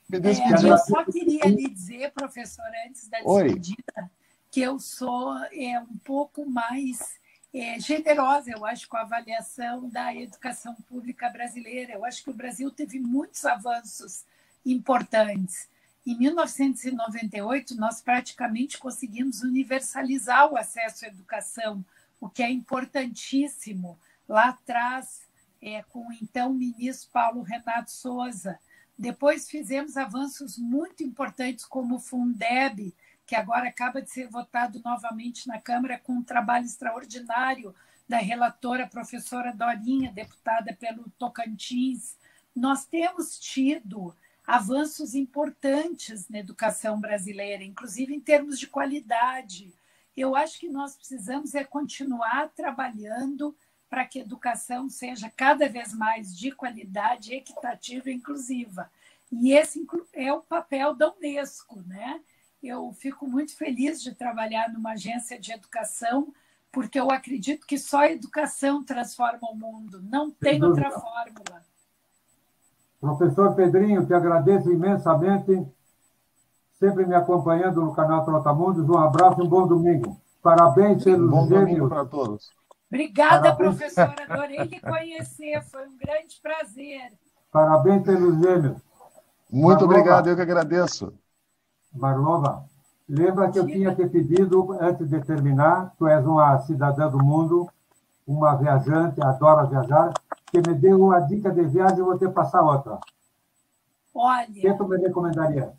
me despedir. Eu só queria lhe dizer, professor, antes da despedida, que eu sou um pouco mais generosa, eu acho, com a avaliação da educação pública brasileira. Eu acho que o Brasil teve muitos avanços importantes. Em 1998, nós praticamente conseguimos universalizar o acesso à educação, o que é importantíssimo. Lá atrás, com o então ministro Paulo Renato Souza. Depois fizemos avanços muito importantes, como o Fundeb, que agora acaba de ser votado novamente na Câmara, com um trabalho extraordinário da relatora professora Dorinha, deputada pelo Tocantins. Nós temos tido avanços importantes na educação brasileira, inclusive em termos de qualidade. Eu acho que nós precisamos continuar trabalhando para que a educação seja cada vez mais de qualidade, equitativa e inclusiva. E esse é o papel da Unesco, né? eu fico muito feliz de trabalhar numa agência de educação, porque eu acredito que só a educação transforma o mundo, não tem outra fórmula. Professor Pedrinho, te agradeço imensamente, sempre me acompanhando no canal Trotamundos. Um abraço e um bom domingo. Parabéns pelos Bom gêmeos. domingo para todos. Obrigada, Parabéns. professora. Adorei lhe conhecer. Foi um grande prazer. Parabéns pelos gêmeos. Muito Marlova, obrigado, eu que agradeço. Marlova, lembra que eu tinha te pedido, antes de terminar, tu és uma cidadã do mundo, uma viajante, adora viajar, que me dê uma dica de viagem e vou te passar outra. Olha, O que tu me recomendaria?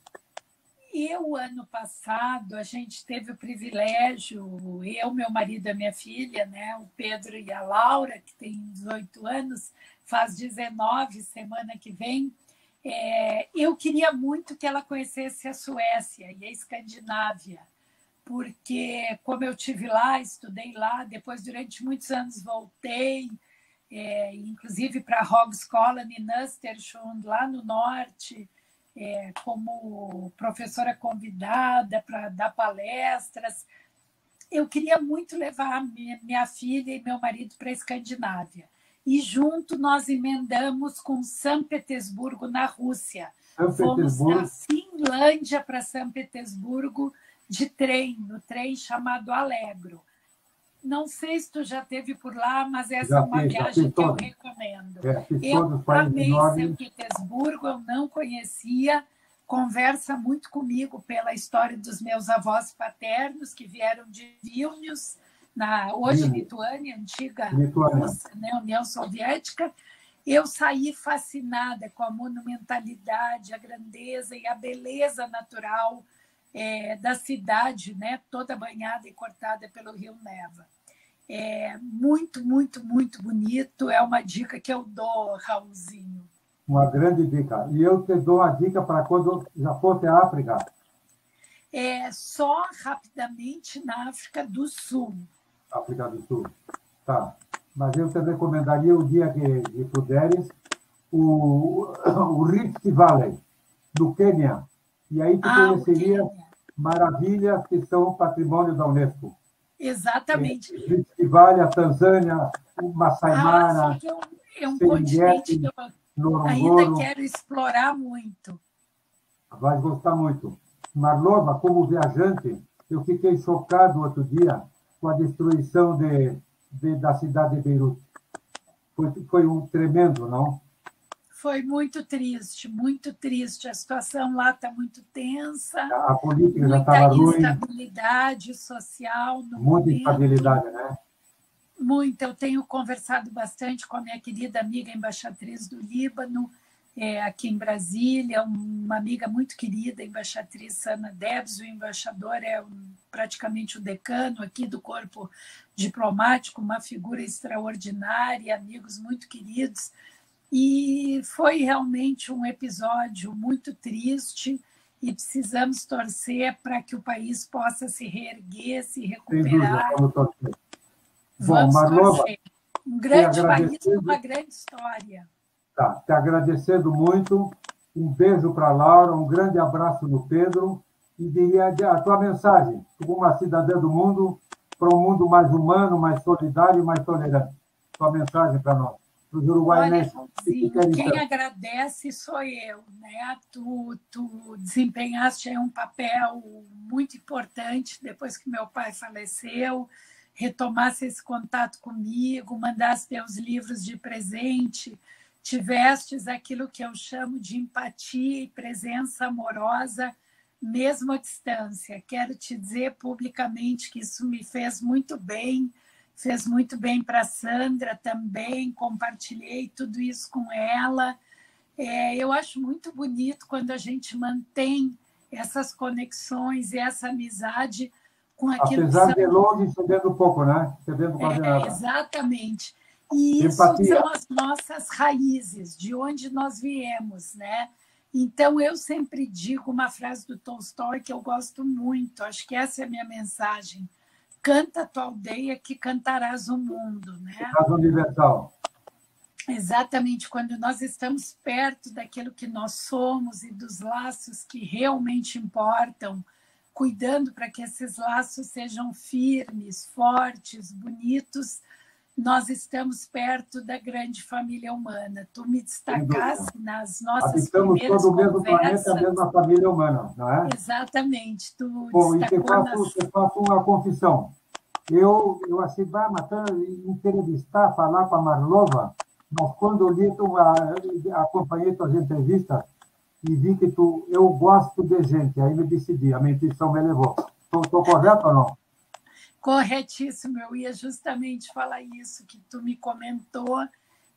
ano passado, a gente teve o privilégio, eu, meu marido e a minha filha, né, o Pedro e a Laura, que tem 18 anos, faz 19 semana que vem. Eu queria muito que ela conhecesse a Suécia e a Escandinávia, porque, como eu tive lá, estudei lá, depois, durante muitos anos, voltei, inclusive para a Högskolan i Östersund, lá no norte, como professora convidada para dar palestras. Eu queria muito levar minha filha e meu marido para a Escandinávia. E junto nós emendamos com São Petersburgo, na Rússia. Fomos da Finlândia para São Petersburgo de trem, no trem chamado Allegro. Não sei se tu já esteve por lá, mas essa é uma viagem que eu recomendo. Eu amei São Petersburgo, eu não conhecia, conversa muito comigo pela história dos meus avós paternos, que vieram de Vilnius, hoje Lituânia, antiga Rússia, né, União Soviética. Eu saí fascinada com a monumentalidade, a grandeza e a beleza natural da cidade, né, toda banhada e cortada pelo rio Neva. Muito, muito, muito bonito. É uma dica que eu dou, Raulzinho. Uma grande dica. E eu te dou a dica para quando já fosse a África. Só rapidamente na África do Sul. África do Sul. Tá. Mas eu te recomendaria, o dia que puderes, o Rift Valley, do Quênia. E aí tu conheceria maravilhas que são patrimônio da Unesco. Exatamente. Rift Valley, a Tanzânia, o Masai Mara, é um continente que eu ainda quero explorar muito. Vai gostar muito. Marlova, como viajante, eu fiquei chocado outro dia com a destruição da cidade de Beirute. Foi um tremendo, não? Foi muito triste, muito triste. A situação lá está muito tensa. A política já estava ruim. Muita instabilidade social. Muita instabilidade, né? Muito. Eu tenho conversado bastante com a minha querida amiga embaixatriz do Líbano, aqui em Brasília, uma amiga muito querida, a embaixatriz Sana Debs. O embaixador praticamente o decano aqui do corpo diplomático, uma figura extraordinária, amigos muito queridos. E foi realmente um episódio muito triste e precisamos torcer para que o país possa se reerguer, se recuperar. Vamos torcer. Vamos torcer. Um grande país com uma grande história. Tá, te agradecendo muito. Um beijo para a Laura, um grande abraço no Pedro. E diria a tua mensagem, como uma cidadã do mundo, para um mundo mais humano, mais solidário e mais tolerante. Tua mensagem para nós. Olha, quem agradece sou eu, né? Tu desempenhaste um papel muito importante depois que meu pai faleceu, retomasse esse contato comigo, mandasse teus livros de presente, tivestes aquilo que eu chamo de empatia e presença amorosa, mesmo à distância. Quero te dizer publicamente que isso me fez muito bem para a Sandra também, compartilhei tudo isso com ela. Eu acho muito bonito quando a gente mantém essas conexões e essa amizade com aquilo Apesar de longe, cedendo um pouco, né? Cedendo quase nada. Exatamente. E isso são as nossas raízes, de onde nós viemos, né? Então, eu sempre digo uma frase do Tolstói que eu gosto muito, acho que essa é a minha mensagem: canta a tua aldeia que cantarás o mundo, né? Paz universal. Exatamente, quando nós estamos perto daquilo que nós somos e dos laços que realmente importam, cuidando para que esses laços sejam firmes, fortes, bonitos, nós estamos perto da grande família humana. Tu me destacaste nas nossas primeiras todo o mesmo conversas. planeta, a mesma família humana, não é? Exatamente. Tu Bom, e destacou te faço uma confissão. Eu achei, matando, entrevistar, falar com a Marlova, mas quando eu li, acompanhei tuas entrevistas e vi que eu gosto de gente, aí me decidi, a minha intuição me levou. Estou correto ou não? Corretíssimo, eu ia justamente falar isso, que tu me comentou,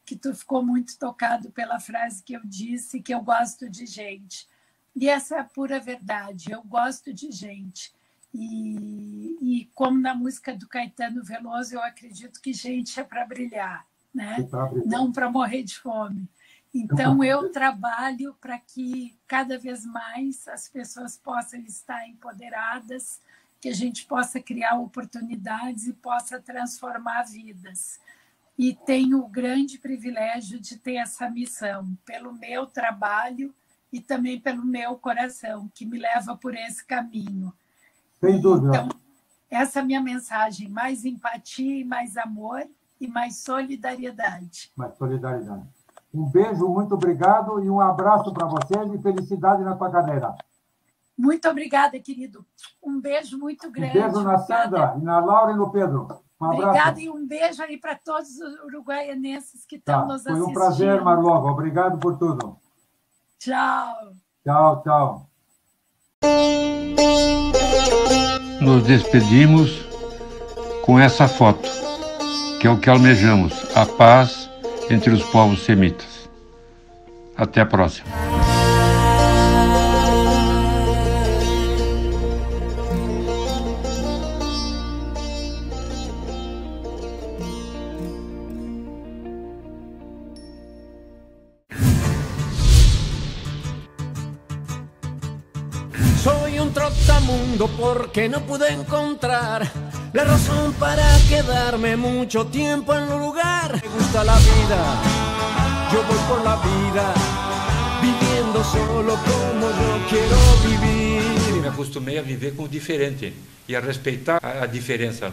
que tu ficou muito tocado pela frase que eu disse, que eu gosto de gente. E essa é a pura verdade, eu gosto de gente. E como na música do Caetano Veloso, eu acredito que gente é para brilhar, né? Não para morrer de fome. Então, eu trabalho para que cada vez mais as pessoas possam estar empoderadas, que a gente possa criar oportunidades e possa transformar vidas. E tenho o grande privilégio de ter essa missão, pelo meu trabalho e também pelo meu coração, que me leva por esse caminho. Sem dúvida. Então, essa é a minha mensagem, mais empatia e mais amor e mais solidariedade. Mais solidariedade. Um beijo, muito obrigado e um abraço para vocês e felicidade na tua carreira. Muito obrigada, querido. Um beijo muito grande. Um beijo na Sandra, e na Laura e no Pedro. Um abraço. Obrigada e um beijo aí para todos os uruguaianenses que estão nos assistindo. Foi um prazer, Marlova. Obrigado por tudo. Tchau. Tchau, tchau. Nos despedimos com essa foto, que é o que almejamos, a paz entre os povos semitas. Até a próxima. Soy un trotamundo porque no pude encontrar la razón para quedarme mucho tiempo en un lugar. Me gusta la vida, yo voy por la vida, viviendo solo como yo quiero vivir. Me acostumei a viver com o diferente e a respeitar a diferença.